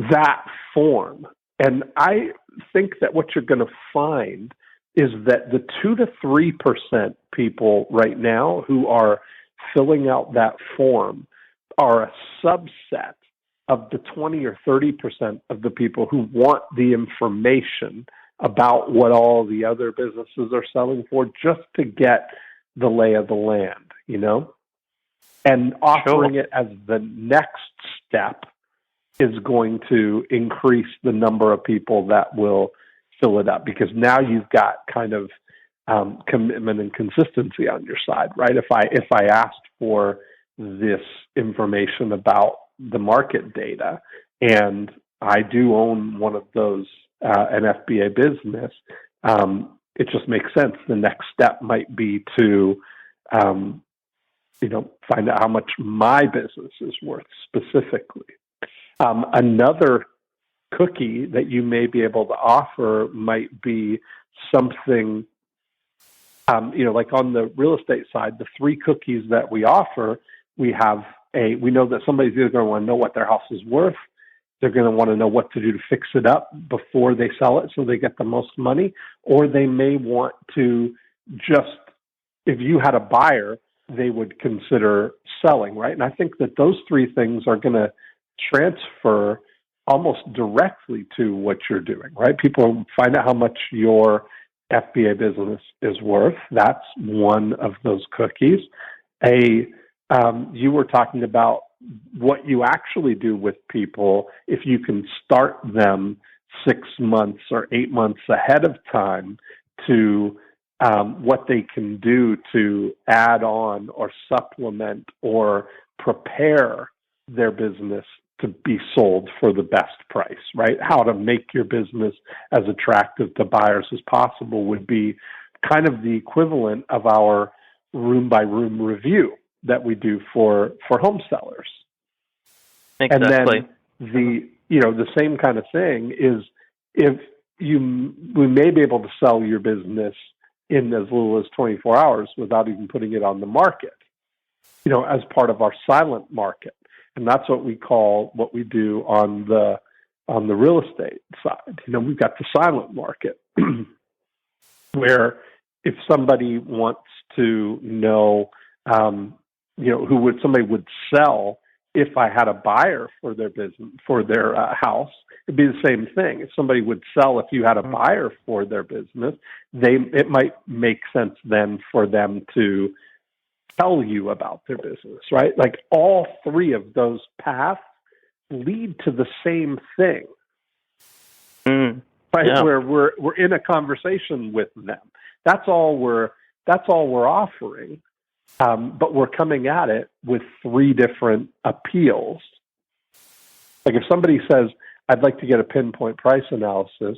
That form. And I think that what you're going to find is that the 2 to 3% people right now who are filling out that form are a subset of the 20 or 30% of the people who want the information about what all the other businesses are selling for, just to get the lay of the land, and offering it as the next step is going to increase the number of people that will fill it up, because now you've got kind of commitment and consistency on your side, right? If I asked for this information about the market data, and I do own one of those, an FBA business, it just makes sense. The next step might be to, find out how much my business is worth specifically. Another cookie that you may be able to offer might be something, like on the real estate side, the 3 cookies that we offer, we know that somebody's either going to want to know what their house is worth, they're going to want to know what to do to fix it up before they sell it so they get the most money, or they may want to just, if you had a buyer, they would consider selling, right? And I think that those 3 things are going to transfer almost directly to what you're doing, right? People find out how much your FBA business is worth. That's one of those cookies. You were talking about what you actually do with people if you can start them 6 months or 8 months ahead of time to what they can do to add on or supplement or prepare their business to be sold for the best price, right? How to make your business as attractive to buyers as possible would be kind of the equivalent of our room-by-room review that we do for home sellers. Exactly. And then the same kind of thing is we may be able to sell your business in as little as 24 hours without even putting it on the market, as part of our silent market. And that's what we call what we do on the real estate side. We've got the silent market where if somebody wants to know, somebody would sell if I had a buyer for their business, for their house, it'd be the same thing. If somebody would sell if you had a buyer for their business, it might make sense then for them to tell you about their business, right? Like all three of those paths lead to the same thing, right? Yeah. Where we're in a conversation with them. That's all we're offering, but we're coming at it with three different appeals. Like if somebody says, "I'd like to get a pinpoint price analysis,"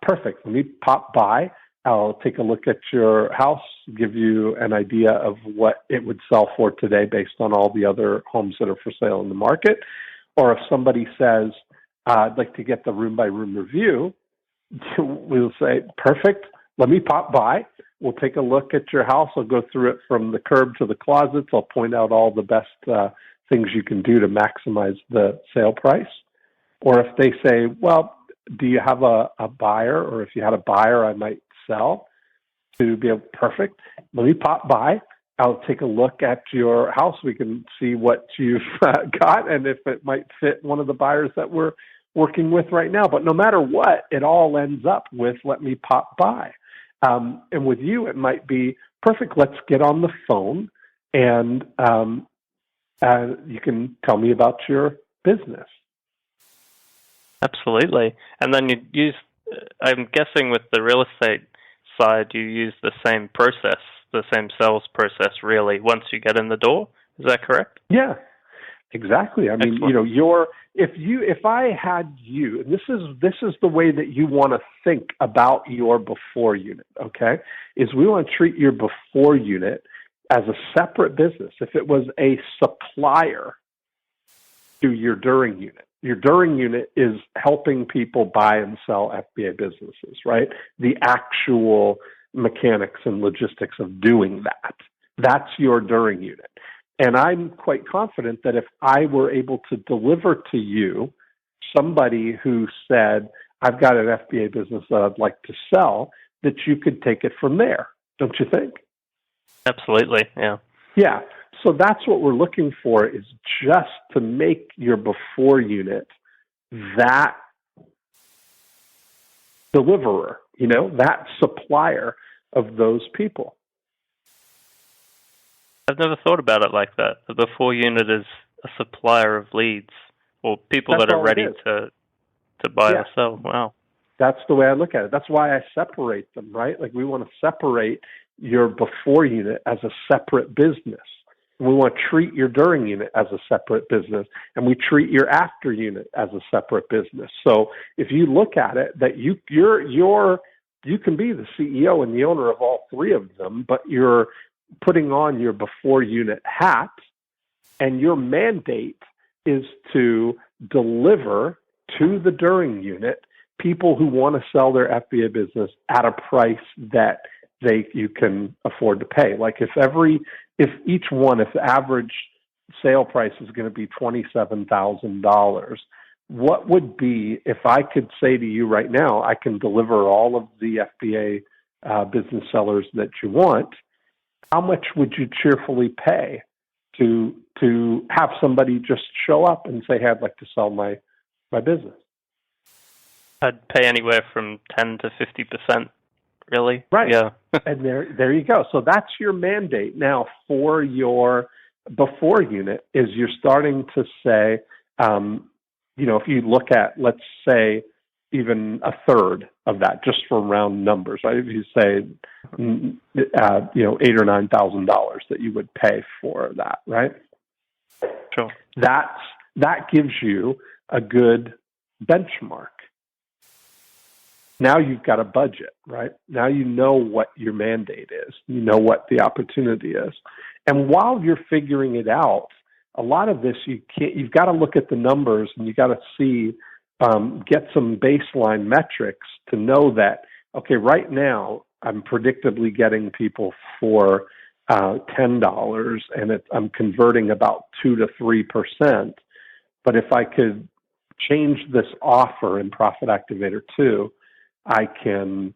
perfect. Let me pop by. I'll take a look at your house, give you an idea of what it would sell for today based on all the other homes that are for sale in the market. Or if somebody says, "I'd like to get the room-by-room review," we'll say, perfect, let me pop by. We'll take a look at your house. I'll go through it from the curb to the closets. I'll point out all the best things you can do to maximize the sale price. Or if they say, well, do you have a buyer? Or if you had a buyer, I might sell. To be perfect, let me pop by. I'll take a look at your house. We can see what you've got and if it might fit one of the buyers that we're working with right now. But no matter what, it all ends up with let me pop by. And with you, it might be perfect. Let's get on the phone and you can tell me about your business. Absolutely. And then you use, I'm guessing with the real estate side, you use the same process, the same sales process really once you get in the door. Is that correct? Yeah, exactly. I mean, Excellent. if I had you, and this is the way that you want to think about your before unit, okay? Is we want to treat your before unit as a separate business. If it was a supplier to your during unit. Your during unit is helping people buy and sell FBA businesses, right? The actual mechanics and logistics of doing that. That's your during unit. And I'm quite confident that if I were able to deliver to you somebody who said, I've got an FBA business that I'd like to sell, that you could take it from there, don't you think? Absolutely, yeah. Yeah. So that's what we're looking for, is just to make your before unit that deliverer, that supplier of those people. I've never thought about it like that. The before unit is a supplier of leads or people that are ready to buy or sell. Wow. That's the way I look at it. That's why I separate them, right? Like we want to separate your before unit as a separate business. We want to treat your during unit as a separate business, and we treat your after unit as a separate business. So if you look at it, that you can be the CEO and the owner of all three of them, but you're putting on your before unit hat, and your mandate is to deliver to the during unit people who want to sell their FBA business at a price that you can afford to pay. Like if the average sale price is going to be $27,000, what would be, if I could say to you right now, I can deliver all of the FBA business sellers that you want, how much would you cheerfully pay to have somebody just show up and say, hey, I'd like to sell my business? I'd pay anywhere from 10 to 50%. Really? Right. Yeah. And there you go. So that's your mandate now for your before unit, is you're starting to say, if you look at, let's say, even a third of that, just for round numbers, right? If you say, $8,000 or $9,000 that you would pay for that, right? Sure. That gives you a good benchmark. Now you've got a budget, right? Now you know what your mandate is. You know what the opportunity is. And while you're figuring it out, a lot of this you've got to look at the numbers, and you got to see, get some baseline metrics to know that, okay, right now I'm predictably getting people for $10, and I'm converting about 2 to 3%. But if I could change this offer in Profit Activator 2, I can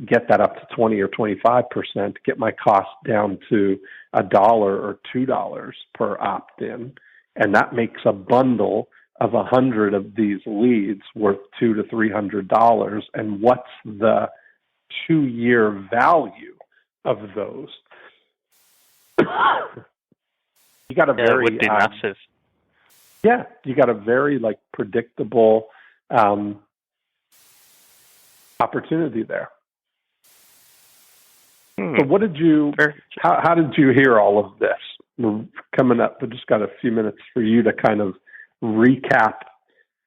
get that up to 20 or 25%, get my cost down to $1 or $2 per opt-in, and that makes a bundle of 100 of these leads worth $200 to $300. And what's the 2-year value of those? You got a very it would be massive. Yeah, you got a very predictable opportunity there. So what did you? How did you hear all of this? We're coming up. We just got a few minutes for you to kind of recap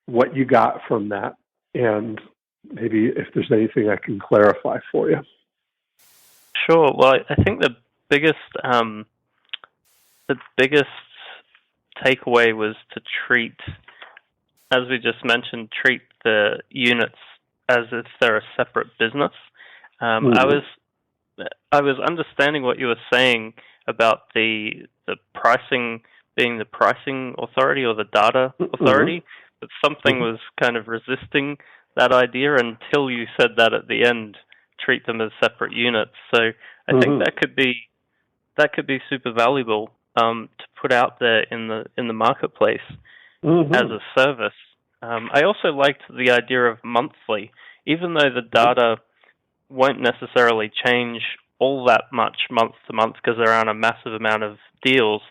what you got from that, and maybe if there's anything I can clarify for you. Sure. Well, I think the biggest takeaway was to treat, as we just mentioned, treat the units as if they're a separate business. I was understanding what you were saying about the pricing being the pricing authority or the data authority, but something was kind of resisting that idea until you said that at the end, treat them as separate units. So I think that could be super valuable to put out there in the marketplace as a service. I also liked the idea of monthly, even though the data won't necessarily change all that much month to month because there aren't a massive amount of deals.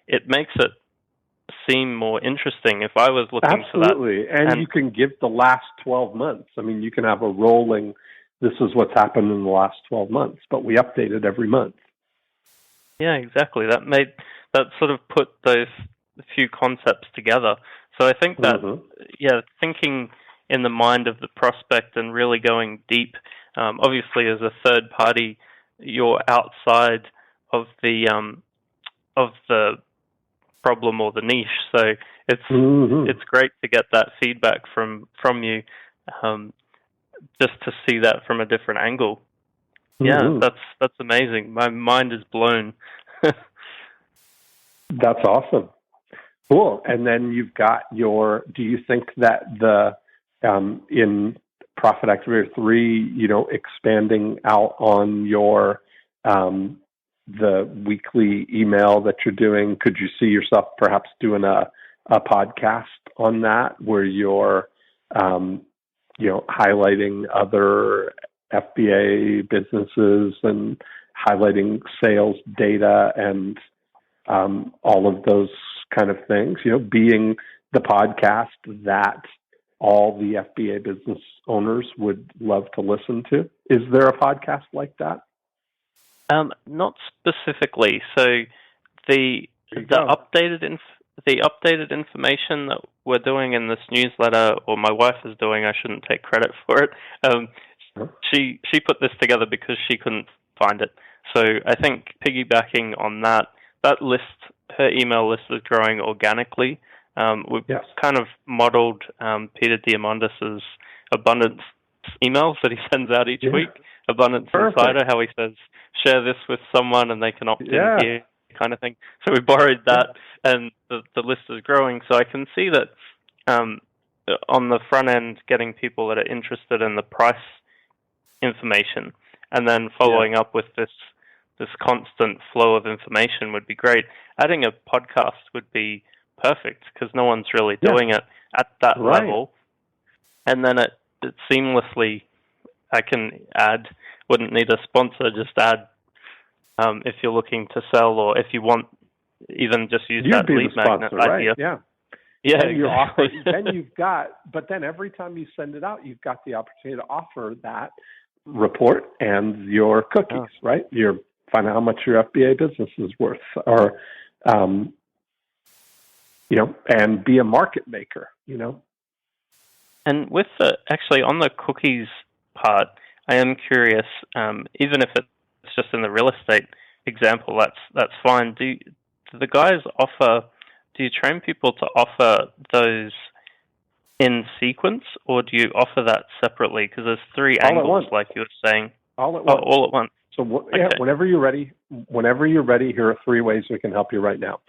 It makes it seem more interesting if I was looking for that. Absolutely. And you can give the last 12 months. I mean, you can have a rolling, this is what's happened in the last 12 months, but we update it every month. Yeah, exactly. That sort of put those few concepts together. So I think that, thinking in the mind of the prospect and really going deep, obviously as a third party, you're outside of the problem or the niche. So it's great to get that feedback from you, just to see that from a different angle. Yeah, that's amazing. My mind is blown. That's awesome. Cool. And then you've got do you think that in Profit Activator 3, expanding out on your, the weekly email that you're doing, could you see yourself perhaps doing a podcast on that where you're, highlighting other FBA businesses and highlighting sales data and all of those kind of things, being the podcast that all the FBA business owners would love to listen to? Is there a podcast like that? Not specifically. So the updated information that we're doing in this newsletter, or my wife is doing, I shouldn't take credit for it. She put this together because she couldn't find it. So I think piggybacking on that list, her email list is growing organically. We've kind of modeled Peter Diamandis' abundance emails that he sends out each week. Abundance Insider, how he says, share this with someone and they can opt in here, kind of thing. So we borrowed that, and the list is growing. So I can see that on the front end, getting people that are interested in the price information, and then following up with this constant flow of information would be great. Adding a podcast would be perfect because no one's really doing it at that level. And then it seamlessly, I can add, wouldn't need a sponsor, just add if you're looking to sell, or if you want, even just use that lead magnet idea. Yeah. Exactly. Then you've got, but then every time you send it out, you've got the opportunity to offer that report and your cookies, right? You're finding out how much your FBA business is worth, or, and be a market maker, And with actually on the cookies part, I am curious, even if it's just in the real estate example, that's fine. Do the guys offer, do you train people to offer those in sequence, or do you offer that separately? Because there's three angles, like you were saying. All at once. All at once. So whenever you're ready, here are three ways we can help you right now.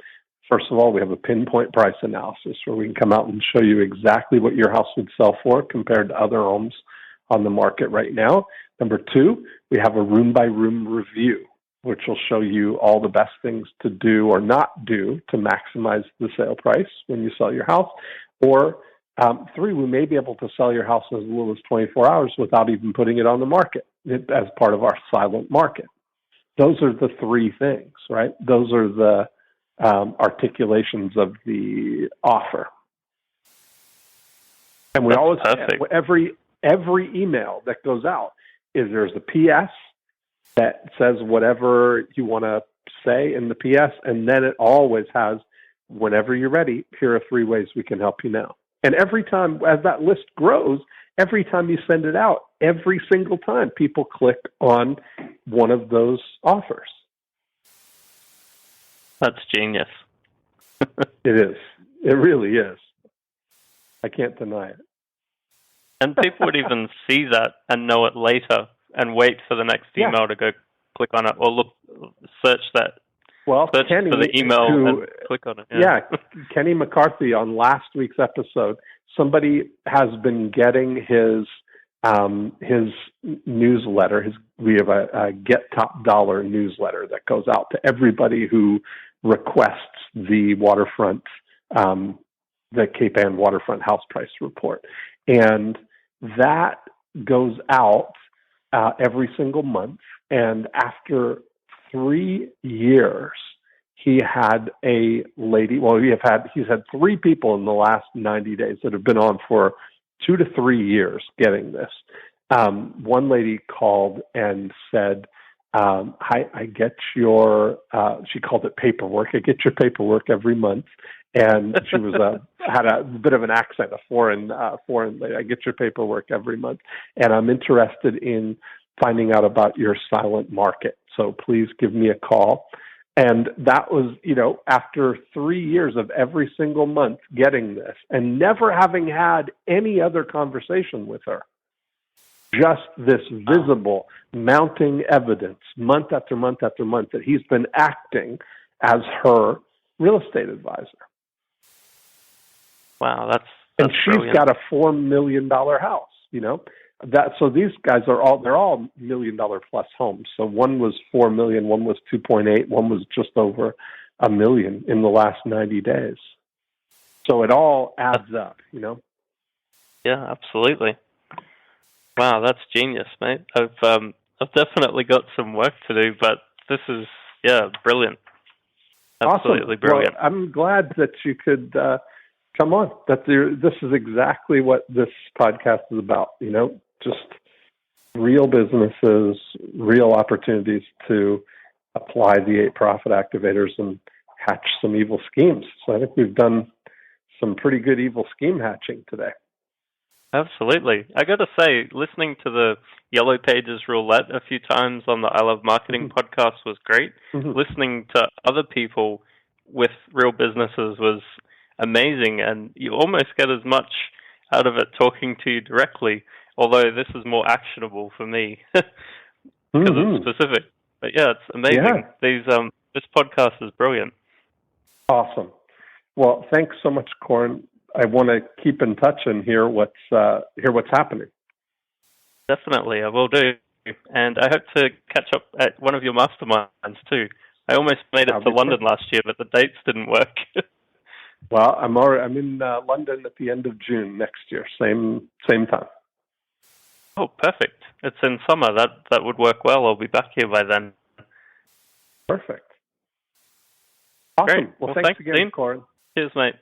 First of all, we have a pinpoint price analysis where we can come out and show you exactly what your house would sell for compared to other homes on the market right now. Number two, we have a room-by-room review, which will show you all the best things to do or not do to maximize the sale price when you sell your house. Or three, we may be able to sell your house in as little as 24 hours without even putting it on the market as part of our silent market. those are the three things, right? Those are the articulations of the offer. And we always, every email that goes out there's a PS that says whatever you want to say in the PS, and then it always has, whenever you're ready, here are 3 ways we can help you now. And every time, as that list grows, every time you send it out, every single time people click on one of those offers. That's genius. It is. It really is. I can't deny it. And people would even see that and know it later and wait for the next email to go click on it or search that. Well, search Kenny, for the email and click on it. Yeah, Kenny McCarthy on last week's episode, somebody has been getting his newsletter. We have a Get Top Dollar newsletter that goes out to everybody who requests the waterfront, the Cape Ann waterfront house price report, and that goes out every single month. And after 3 years, he had a lady. Well, he's had 3 people in the last 90 days that have been on for 2 to 3 years getting this. One lady called and said, "Hi, I get your." She called it paperwork. I get your paperwork every month, and she was had a bit of an accent, a foreign lady. I get your paperwork every month, and I'm interested in finding out about your silent market. So please give me a call. And that was, after 3 years of every single month getting this and never having had any other conversation with her. Just this visible mounting evidence month after month after month that he's been acting as her real estate advisor. Wow, that's and she's brilliant. Got a $4 million house, so these guys they're all $1 million plus homes. So one was 4 million, one was 2.8, one was just over $1 million in the last 90 days. So it all adds up, Yeah, absolutely. Wow, that's genius, mate. I've definitely got some work to do, but this is brilliant. Absolutely awesome. Brilliant. Well, I'm glad that you could come on. This is exactly what this podcast is about. Just real businesses, real opportunities to apply the 8 profit activators and hatch some evil schemes. So I think we've done some pretty good evil scheme hatching today. Absolutely. I got to say, listening to the Yellow Pages roulette a few times on the I Love Marketing podcast was great. Mm-hmm. Listening to other people with real businesses was amazing, and you almost get as much out of it talking to you directly, although this is more actionable for me because it's specific. But yeah, it's amazing. Yeah. This podcast is brilliant. Awesome. Well, thanks so much, Coran. I want to keep in touch and hear what's happening. Definitely, I will do. And I hope to catch up at one of your masterminds too. I almost made it to London last year, but the dates didn't work. Well, I'm in London at the end of June next year, same time. Oh, perfect! It's in summer. That would work well. I'll be back here by then. Perfect. Awesome. Great. Well, thanks again, Dean. Coran. Cheers, mate.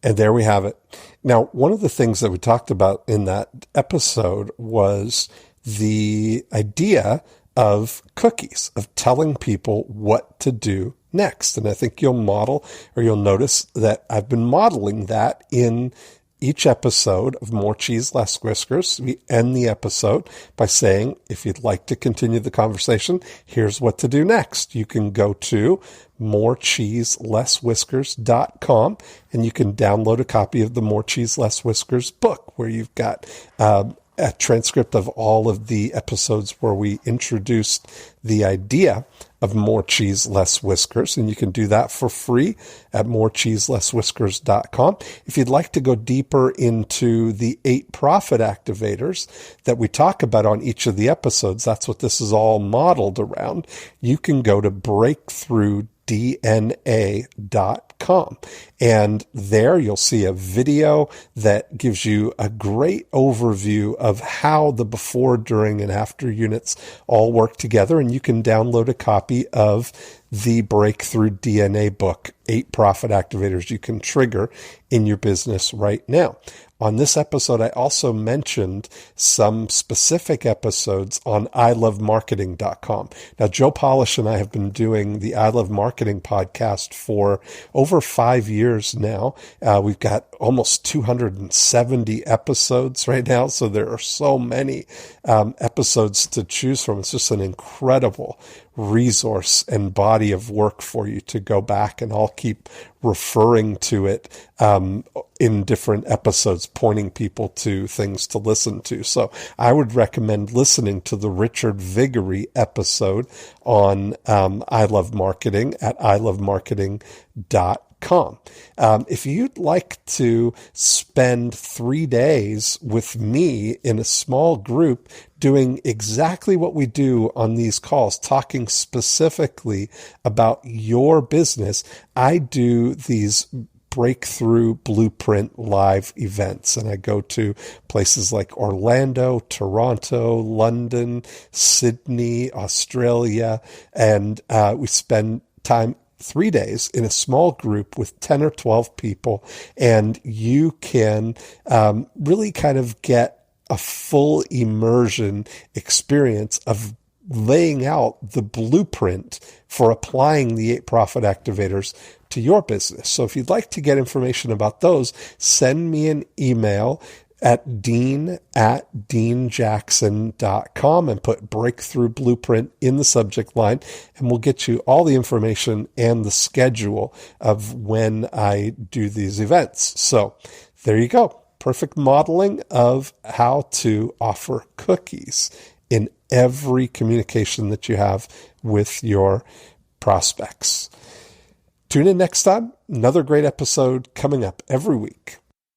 And there we have it. Now, one of the things that we talked about in that episode was the idea of cookies, of telling people what to do next. And I think you'll notice that I've been modeling that in each episode of More Cheese, Less Whiskers. We end the episode by saying, if you'd like to continue the conversation, here's what to do next. You can go to morecheeselesswhiskers.com and you can download a copy of the More Cheese, Less Whiskers book, where you've got a transcript of all of the episodes where we introduced the idea of More Cheese, Less Whiskers, and you can do that for free at morecheeselesswhiskers.com. If you'd like to go deeper into the 8 profit activators that we talk about on each of the episodes, that's what this is all modeled around, you can go to breakthrough.com DNA.com. And there you'll see a video that gives you a great overview of how the before, during, and after units all work together. And you can download a copy of the Breakthrough DNA book, 8 Profit Activators you can trigger in your business right now. On this episode, I also mentioned some specific episodes on ilovemarketing.com. Now, Joe Polish and I have been doing the I Love Marketing podcast for over 5 years now. We've got almost 270 episodes right now, so there are so many episodes to choose from. It's just an incredible resource and body of work for you to go back, and I'll keep referring to it in different episodes, pointing people to things to listen to. So I would recommend listening to the Richard Viguerie episode on I Love Marketing at ilovemarketing.com. If you'd like to spend 3 days with me in a small group doing exactly what we do on these calls, talking specifically about your business, I do these Breakthrough Blueprint live events. And I go to places like Orlando, Toronto, London, Sydney, Australia, and we spend time 3 days in a small group with 10 or 12 people, and you can really kind of get a full immersion experience of laying out the blueprint for applying the 8 Profit Activators to your business. So if you'd like to get information about those, send me an email at dean@deanjackson.com and put Breakthrough Blueprint in the subject line, and we'll get you all the information and the schedule of when I do these events. So there you go. Perfect modeling of how to offer cookies in every communication that you have with your prospects. Tune in next time. Another great episode coming up every week.